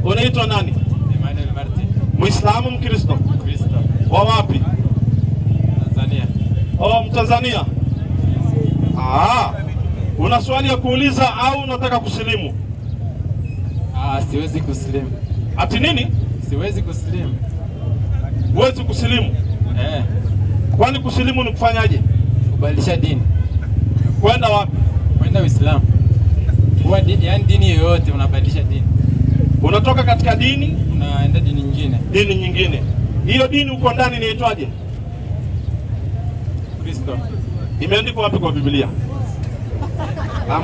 Unaitwa nani? Emmanuel Martin. Muislamu, Mkristo? Kristo. Wa wapi? Tanzania. Mtanzania. Una swali ya kuuliza au unataka kusilimu? Siwezi kusilimu. Ati nini? Siwezi kusilimu. Huwezi kusilimu? Kwani kusilimu ni kufanyaje? Kubadilisha dini. Kwenda wapi? Kwenda Uislamu. Yaani dini yoyote unabadilisha dini. Unatoka katika dini unaenda dini nyingine. Dini nyingine. Hiyo dini uko ndani inaitwaje? Kristo. Imeandikwa wapi kwa Biblia?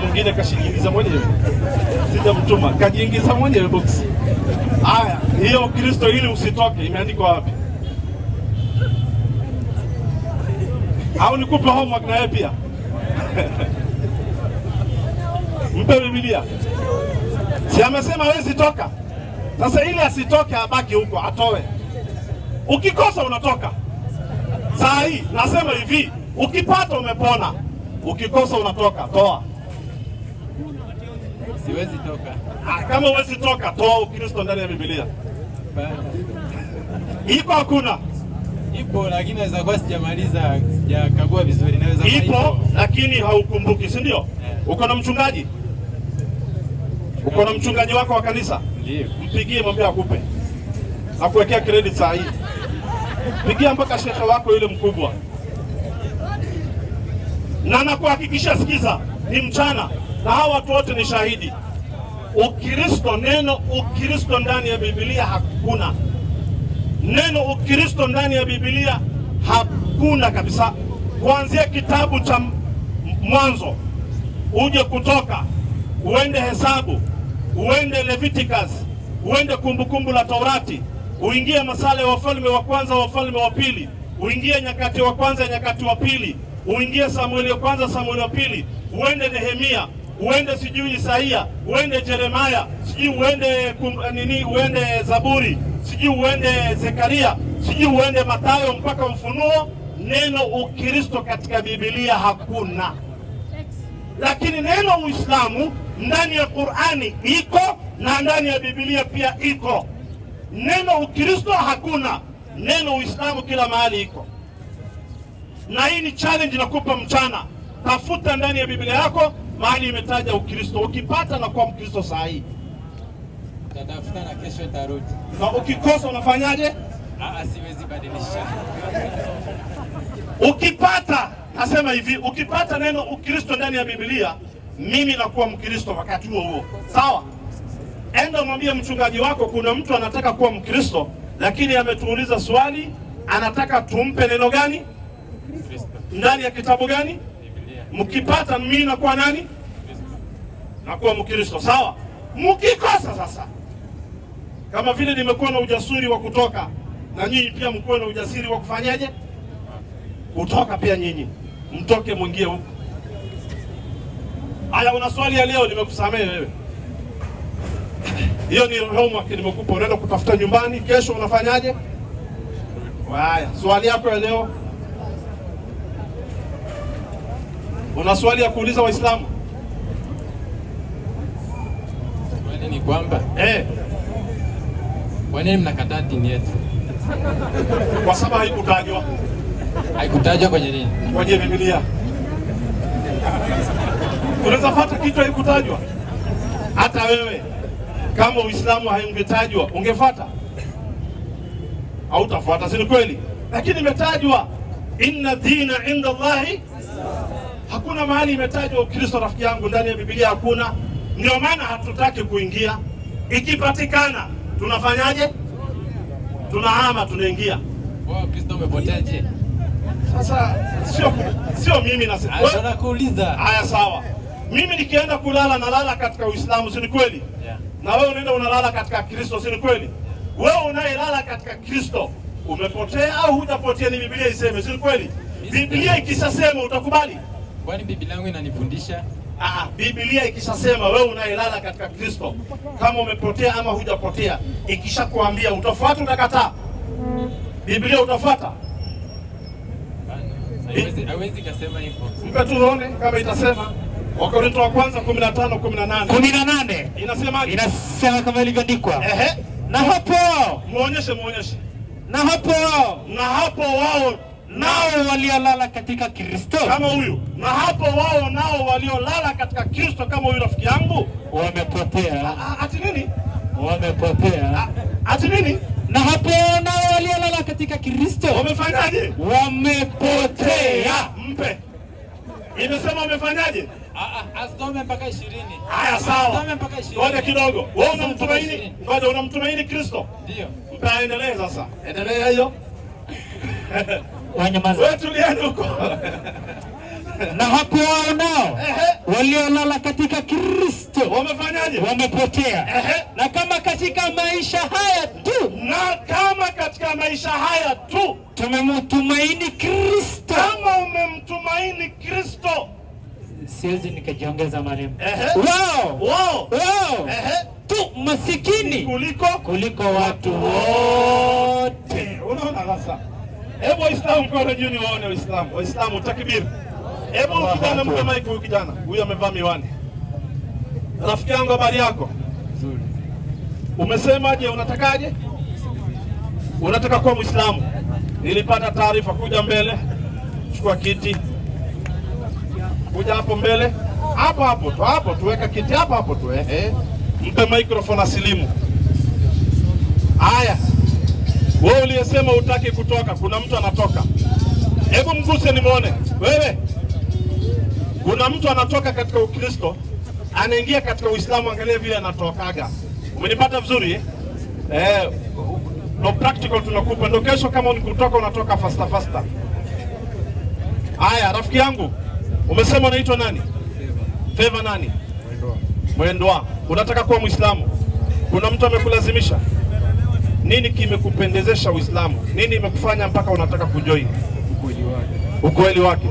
Mwingine kashiingiza mwenyewe. Sijamtuma, kajiingiza mwenyewe box. Haya, hiyo Kristo ili usitoke imeandikwa wapi? Au nikupe homework na yeye pia? Mpe Biblia. Si amesema hawezi toka. Sasa ili asitoke abaki huko, atoe. Ukikosa unatoka. Saa hii nasema hivi, ukipata umepona. Ukikosa unatoka, toa. Siwezi toka. Kama huwezi toka, toa Ukristo ndani ya Biblia. Iko hakuna? Ipo, lakini naweza kuwa sijamaliza, sijakagua vizuri. Naweza kuwa ipo, lakini haukumbuki, si ndio? Uko na mchungaji? Uko na mchungaji wako wa kanisa? Ndio. Mpigie, mwambie akupe. Akuwekea credit saa hii. Pigia mpaka shekhe wako yule mkubwa. Na nakuhakikisha, sikiza, ni mchana na hawa watu wote ni shahidi. Ukristo, neno Ukristo ndani ya Biblia hakuna. Neno Ukristo ndani ya Biblia hakuna kabisa. Kuanzia kitabu cha Mwanzo, uje Kutoka, uende Hesabu, uende Leviticus, uende Kumbukumbu la Taurati, uingie Masala ya Wafalme wa Kwanza, Wafalme wa Pili, uingie Nyakati wa Kwanza, Nyakati wa Pili, uingie Samueli wa Kwanza, Samueli wa Pili, uende Nehemia, uende sijui Isaia, uende Yeremia, sijui uende Zaburi, sijui uende Zekaria, sijui uende Mathayo mpaka Ufunuo. Neno Ukristo katika Biblia hakuna. Lakini neno Uislamu ndani ya Qur'ani iko na ndani ya Biblia pia iko. Neno Ukristo hakuna. Neno Uislamu kila mahali iko. Na hii ni challenge nakupa mchana. Tafuta ndani ya Biblia yako mahali imetaja Ukristo. Ukipata na kuwa Mkristo saa hii. Tatafuta na kesho tarudi. Na ukikosa unafanyaje? Siwezi badilisha. Ukipata, nasema hivi, ukipata neno Ukristo ndani ya Biblia, mimi nakuwa Mkristo wakati huo huo. Sawa? Enda mwambie mchungaji wako kuna mtu anataka kuwa Mkristo, lakini ametuuliza swali, anataka tumpe neno gani? Kristo. Ndani ya kitabu gani? Biblia. Mkipata mimi nakuwa nani? Kristo. Nakuwa Mkristo. Sawa? Mkikosa sasa, kama vile nimekuwa na ujasiri wa kutoka, na nyinyi pia mkuwe na ujasiri wa kufanyaje? Kutoka pia nyinyi. Mtoke mwingie huko. Haya, una swali ya leo, nimekusamehe wewe. Hiyo ni homework nimekupa, unaenda kutafuta nyumbani, kesho unafanyaje? Haya, swali yako ya leo. Una swali ya kuuliza Waislamu? Swali ni kwamba kwa nini mnakataa dini yetu? Kwa sababu haikutajwa. Haikutajwa kwenye nini? Kwenye Biblia. Unaweza fuata kitu haikutajwa. Hata wewe kama Uislamu haungetajwa ungefuata? Hautafuata, si ni kweli? Lakini imetajwa, inna dina inda Allahi. Hakuna mahali imetajwa Ukristo, rafiki yangu, ndani ya Biblia hakuna. Ndio maana hatutaki kuingia. Ikipatikana tunafanyaje? Tunahama, tunaingia. Wao Kristo umepoteaje? Sasa sio mimi nasema. Nakuuliza. Haya, sawa. Mimi nikienda kulala nalala katika Uislamu, si ni kweli? Yeah. Na wewe unaenda unalala katika Kristo, si ni kweli? Wewe unayelala katika Kristo umepotea au hujapotea? Ni Biblia iseme, si ni kweli? Biblia ikishasema utakubali? Kwani Biblia yangu inanifundisha? Biblia ikishasema wewe unayelala katika Kristo kama umepotea ama hujapotea, ikishakwambia utafuata, utakataa? Biblia utafuata? Hawezi kusema hivyo. Mpe tuone kama itasema. Wakorintho wa kwanza 15:18. Inasemaje? Inasema kama ilivyoandikwa. Na hapo muonyeshe. Na hapo wao nao waliolala katika Kristo kama huyu. Na hapo wao nao waliolala katika Kristo kama huyu, rafiki yangu, wamepotea. Ati nini? Wamepotea. Ati nini? Na hapo nao waliolala katika Kristo wamefanyaje? Wamepotea. Mpe. Imesema wamefanyaje? Asome mpaka 20. Haya, sawa. Asome mpaka 20. Ngoja kidogo. Wewe unamtumaini? Ngoja, unamtumaini Kristo? Ndio. Mpe aendelee sasa. Endelea hiyo. Wanyamaza. Wewe tulieni huko. Na hapo wao nao waliolala katika Kristo wamefanyaje? Wamepotea. Na kama katika maisha haya tu tumemtumaini Kristo. Kama umemtumaini Kristo, siwezi nikajiongeza marehemu. Wao tu masikini kuliko watu wote. Unaona sasa? Hebu Waislamu mkono juu niwaone Waislamu. Waislamu takbir. Hebu kijana mpe mic huyu kijana. Huyu amevaa miwani. Rafiki yangu, habari yako? Nzuri. Umesemaje, unatakaje? Unataka kuwa Muislamu? Nilipata taarifa, kuja mbele. Chukua kiti. Kuja hapo mbele. Hapo tuweka kiti hapo tu. Mpe microphone asilimu. Haya. Wewe uliyesema utaki kutoka, kuna mtu anatoka. Hebu mguse nimuone. Wewe. Kuna mtu anatoka katika Ukristo, anaingia katika Uislamu, angalia vile anatokaga. Umenipata vizuri? No practical tunakupa. Ndio kesho kama unikutoka unatoka faster. Haya, rafiki yangu, umesema unaitwa nani? Favor nani? Mwendwa. Unataka kuwa Muislamu. Kuna mtu amekulazimisha? Nini kimekupendezesha Uislamu? Nini imekufanya mpaka unataka kujoin? Ukweli wake.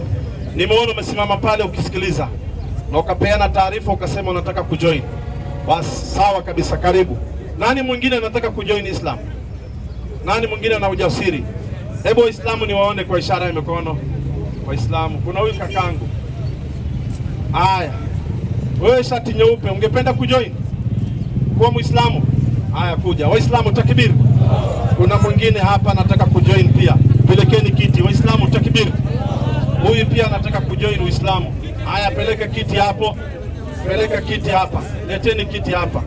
Nimeona umesimama pale ukisikiliza na ukapeana taarifa ukasema unataka kujoin. Basi sawa kabisa, karibu. Nani mwingine anataka kujoin Islam? Nani mwingine ana ujasiri? Hebu Waislamu niwaone kwa ishara ya mikono. Waislamu, kuna huyu kakangu. Haya. Wewe shati nyeupe, ungependa kujoin kuwa Muislamu? Haya, kuja. Waislamu takbir. Kuna mwingine hapa anataka kujoin pia. Pelekeni kiti. Waislamu takbir. Huyu pia anataka kujoin Uislamu. Haya, peleka kiti hapo. Peleka kiti hapa. Leteni kiti hapa.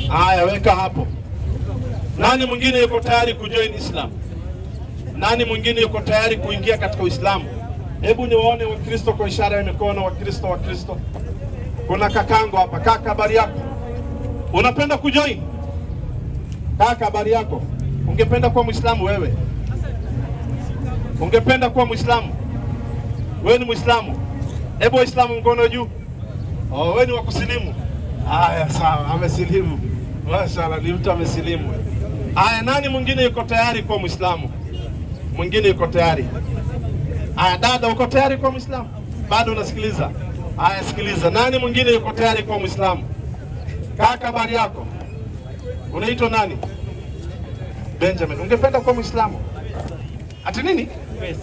Haya, weka hapo. Nani mwingine yuko tayari kujoin Islam? Nani mwingine yuko tayari kuingia katika Uislamu? Hebu niwaone Wakristo kwa ishara ya mikono. Wakristo. Kuna kakango hapa. Kaka, habari yako? Unapenda kujoin? Kaka, habari yako? Ungependa kuwa Muislamu wewe? Ungependa kuwa Muislamu? Wewe ni Muislamu? Hebu Waislamu mkono juu. Wewe ni wa kusilimu? Haya, sawa, amesilimu. Mashaallah, ni mtu amesilimu. Haya, nani mwingine yuko tayari kuwa Muislamu? Mwingine yuko tayari? Haya, dada, uko tayari kuwa Muislamu? Bado unasikiliza? Haya, sikiliza. Nani mwingine yuko tayari kuwa Muislamu? Kaka, habari yako? Unaitwa nani? Benjamin. Ungependa kuwa Muislamu? Ati nini? Yes.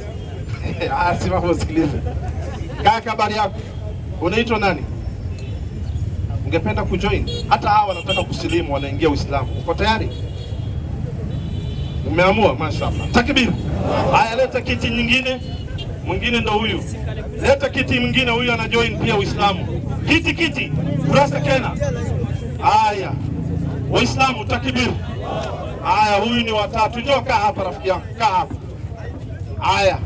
Simama usikilize. Kaka, habari yako? Unaitwa nani? Ungependa kujoin? Hata hawa wanataka kusilimu, wanaingia Uislamu. Uko tayari? Umeamua? Mashaallah. Takbir. Haya, leta kiti nyingine. Mwingine ndo huyu. Leta kiti mwingine, huyu ana join pia Uislamu. Kiti. Kurasa Kena. Haya. Waislamu takbir. Haya, huyu ni watatu. Njoo kaa hapa rafiki yangu. Kaa hapa. Haya.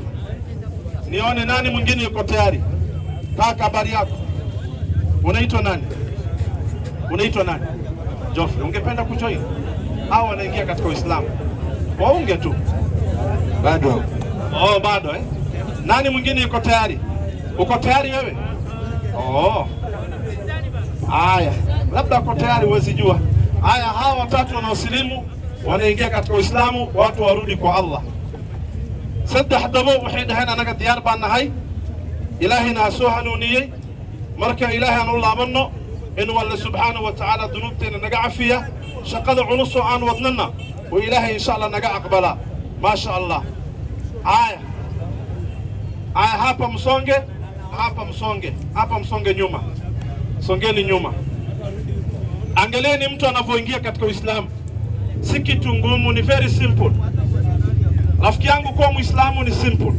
Nione nani mwingine yuko tayari. Kaka, habari yako? Unaitwa nani? Geoffrey. Ungependa kujoin? Au wanaingia katika Uislamu? Waunge tu. Bado. Oh, bado eh? Nani mwingine yuko tayari? Uko tayari wewe? Oh. Haya, labda uko tayari, huwezi jua. Haya, hawa watatu wanaosilimu wanaingia katika Uislamu, watu warudi kwa Allah. Saddex dabo waxay dhahayn anaga diyaar baan nahay, ilaahina soo hanuuniyey, marka ilaahay aan u laabano inuu alla subxaanahu wa tacaala dunuubteena naga cafiya, shaqada culus oo aan wadnana oo ilaahay insha Allah naga aqbala. Maasha Allah. Haya, hapa msonge nyuma. Songeni nyuma. Angalieni mtu anavyoingia katika Uislamu. Si kitu ngumu, ni very simple. Rafiki yangu, kwa Muislamu ni simple.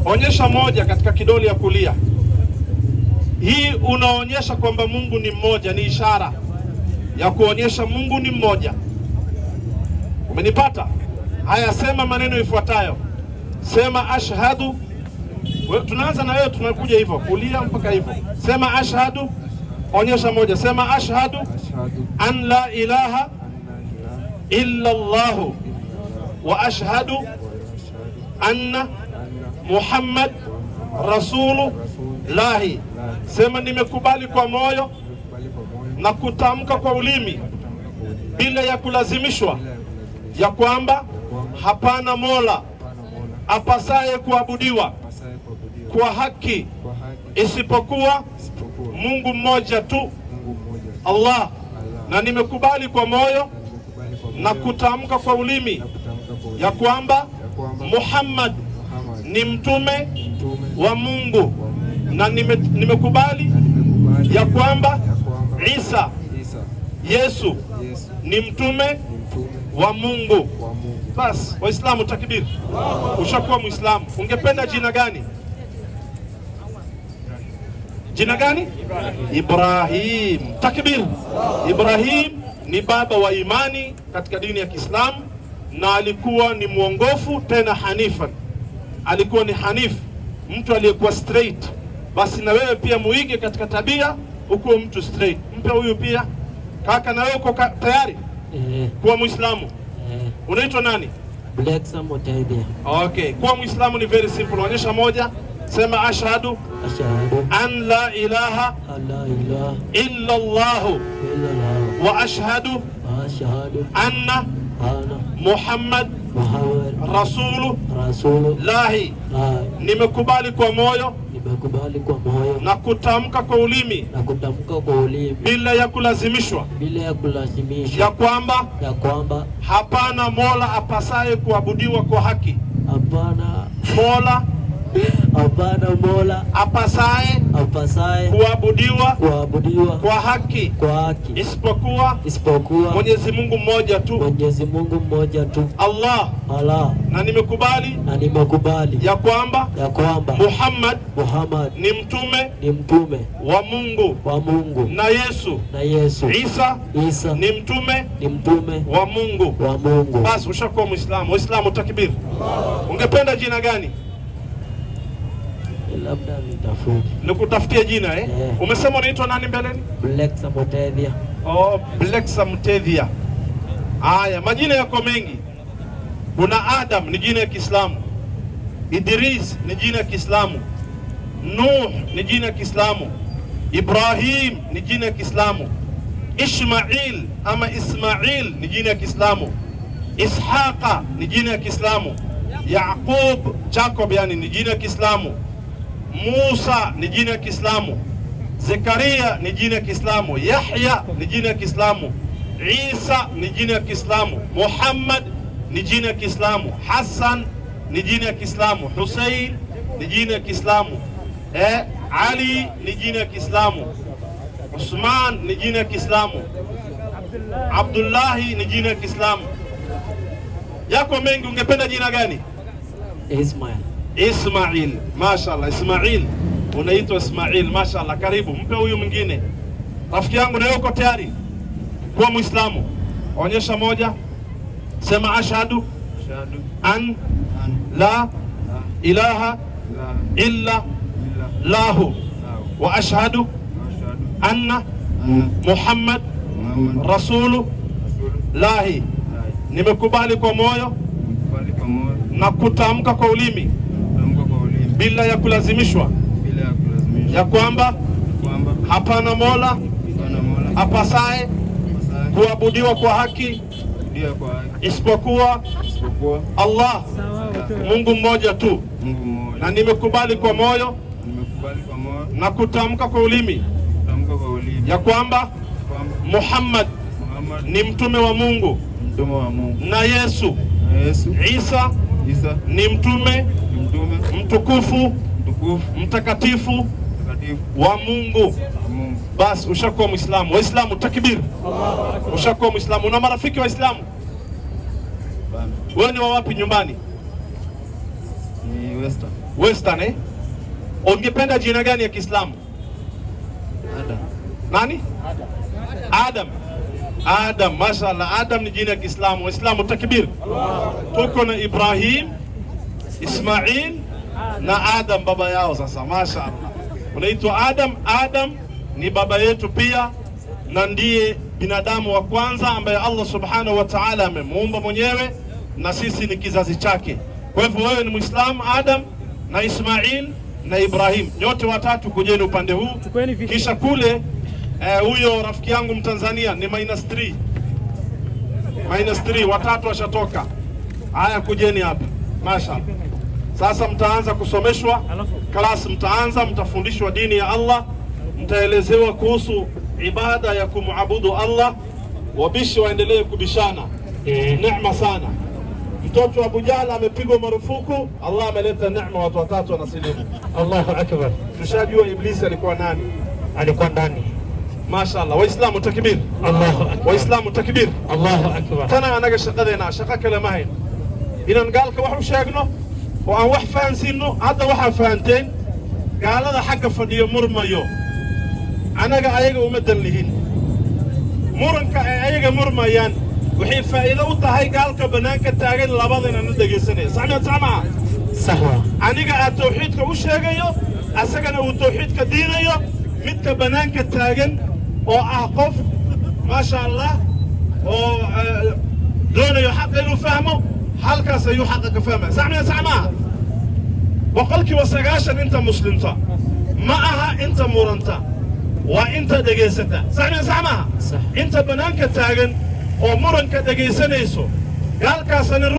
Onyesha moja katika kidole ya kulia. Hii unaonyesha kwamba Mungu ni mmoja, ni ishara ya kuonyesha Mungu ni mmoja. Umenipata? Haya, sema maneno ifuatayo. Sema ashhadu. Tunaanza na wewe, tunakuja hivyo kulia mpaka hivyo. Sema ashhadu. Onyesha moja. Sema ashhadu an la ilaha illa Allah wa ashhadu anna Muhammad Rasulullah. Sema nimekubali kwa moyo na kutamka kwa ulimi bila ya kulazimishwa ya kwamba hapana mola apasaye kuabudiwa kwa haki isipokuwa Mungu mmoja tu, Allah. Na nimekubali kwa moyo na kutamka kwa ulimi ya kwamba Muhammad ni mtume wa Mungu, na nimekubali ya kwamba Isa Yesu ni mtume wa Mungu. Bas, Waislamu takbir. Ushakuwa Muislamu. Ungependa jina gani? Jina gani? Ibrahim. Takbir. Ibrahim ni baba wa imani katika dini ya Kiislamu, na alikuwa ni mwongofu tena hanifan. Alikuwa ni hanif, mtu aliyekuwa straight. Basi na wewe pia muige katika tabia, uko mtu straight. Mpe huyu pia. Kaka, na wewe uko tayari kuwa Muislamu? Unaitwa nani? Blackson Mutaidia. Okay, kuwa Muislamu ni very simple. Onyesha moja. Sema ashhadu an la ilaha illa Allah wa ashhadu anna Muhammad Rasulullah. Nimekubali kwa moyo na kutamka kwa ulimi bila ya kulazimishwa ya kwamba hapana mola apasaye kuabudiwa kwa haki. Hapana mola apasaye kuabudiwa kwa haki isipokuwa Mwenyezi Mungu mmoja tu, Allah. Na nimekubali ya kwamba Muhammad ni mtume wa Mungu, na Yesu Isa ni mtume wa Mungu. Basi ushakuwa Muislamu. Waislamu takbir. Ungependa jina gani? Labda nitafuti. Nikutafutie jina eh? Yeah. Umesema unaitwa nani mbeleni? Blackson Mutaidia. Oh, Blackson Mutaidia. Haya, majina yako mengi. Kuna Adam ni jina ya Kiislamu. Idris ni jina ya Kiislamu. Nuh ni jina ya Kiislamu. Ibrahim ni jina ya Kiislamu. Ishmail ama Ismail ni jina ya Kiislamu. Ishaqa ni jina ya Kiislamu. Yaqub, Jacob yani ni jina ya Kiislamu. Musa ni jina ya Kiislamu. Zekaria ni jina ya Kiislamu. Yahya ni jina ya Kiislamu. Isa ni jina ya Kiislamu. Muhammad ni jina ya Kiislamu. Hassan ni jina ya Kiislamu. Hussein ni jina ya Kiislamu. Ali ni jina ya Kiislamu. Usman ni jina ya Kiislamu. Abdullahi ni jina ya Kiislamu. Yako mengi, ungependa jina gani? Ismail. Mashaallah, Ismail. Unaitwa Ismail, mashaallah. Karibu, mpe huyu mwingine. Rafiki yangu, na uko tayari kuwa Muislamu? Onyesha moja. Sema ashhadu an la ilaha illa lahu wa ashhadu anna Muhammad Rasulullahi. Nimekubali kwa moyo na kutamka kwa ulimi bila ya kulazimishwa ya kwamba hapana mola apasaye kuabudiwa kwa haki isipokuwa Allah, Mungu mmoja tu. Na nimekubali kwa moyo na kutamka kwa ulimi ya kwamba Muhammad ni mtume wa Mungu na Yesu Isa ni mtume mtukufu mtakatifu wa Mungu. Bas, ushakuwa Muislamu. Waislamu takbir. Ushakuwa Muislamu. Una marafiki Waislamu? Wewe ni wa wapi nyumbani? Ni Western. Western, eh? Ungependa jina gani ya Kiislamu? Adam. Nani? Adam. Adam, mashaallah. Adam ni jina ya Kiislamu. Waislamu takbir. Tuko na Ibrahim, Ismail na Adam baba yao sasa, mashaallah. Unaitwa Adam. Adam ni baba yetu pia na ndiye binadamu wa kwanza ambaye Allah subhanahu wa ta'ala amemuumba mwenyewe na sisi ni kizazi chake. Kwa hivyo wewe ni Muislamu, Adam na Ismail na Ibrahim, nyote watatu kujeni upande huu. Kisha kule huyo rafiki yangu Mtanzania ni -3 watatu washatoka. Haya, kujeni hapa. Mashaallah. Sasa mtaanza kusomeshwa klasi, mtafundishwa dini ya Allah, mtaelezewa kuhusu ibada ya kumuabudu Allah. Wabishi waendelee kubishana. Neema sana. Mtoto wa Abu Jahl amepigwa marufuku, Allah ameleta neema, watu watatu wanasilimu. Allahu akbar. Tushajua Iblisi alikuwa nani? Alikuwa ndani. Mashaallah. Waislamu takbir. Allahu akbar. Waislamu takbir. Allahu akbar. Tana anaga shaqadeena shaqa kale ma hayn. Inaan gaalka wax u sheegno oo aan wax fahansiino, hadda waxa fahanteen gaalada xagga fadhiyo murmayo. Anaga ayaga uma danlihin. Muranka ay ayaga murmayaan wixii faa'iido u tahay gaalka banaanka taagan labadana na dhageysanay. Saxma. Sahwa. Aniga aad tawxiidka u sheegayo, asagana uu tawxiidka diinayo, midka banaanka taagan oo ah qof mashaallah oo doonayo xaq inuu fahmo, halkaas ayuu xaq ka fahmaa. Saxma. boqolkiiba 90 inta muslimta ma aha inta muranta, waa inta dhageysata. Saxma. Inta banaanka taagan oo muranka dhageysanayso, gaalkaasna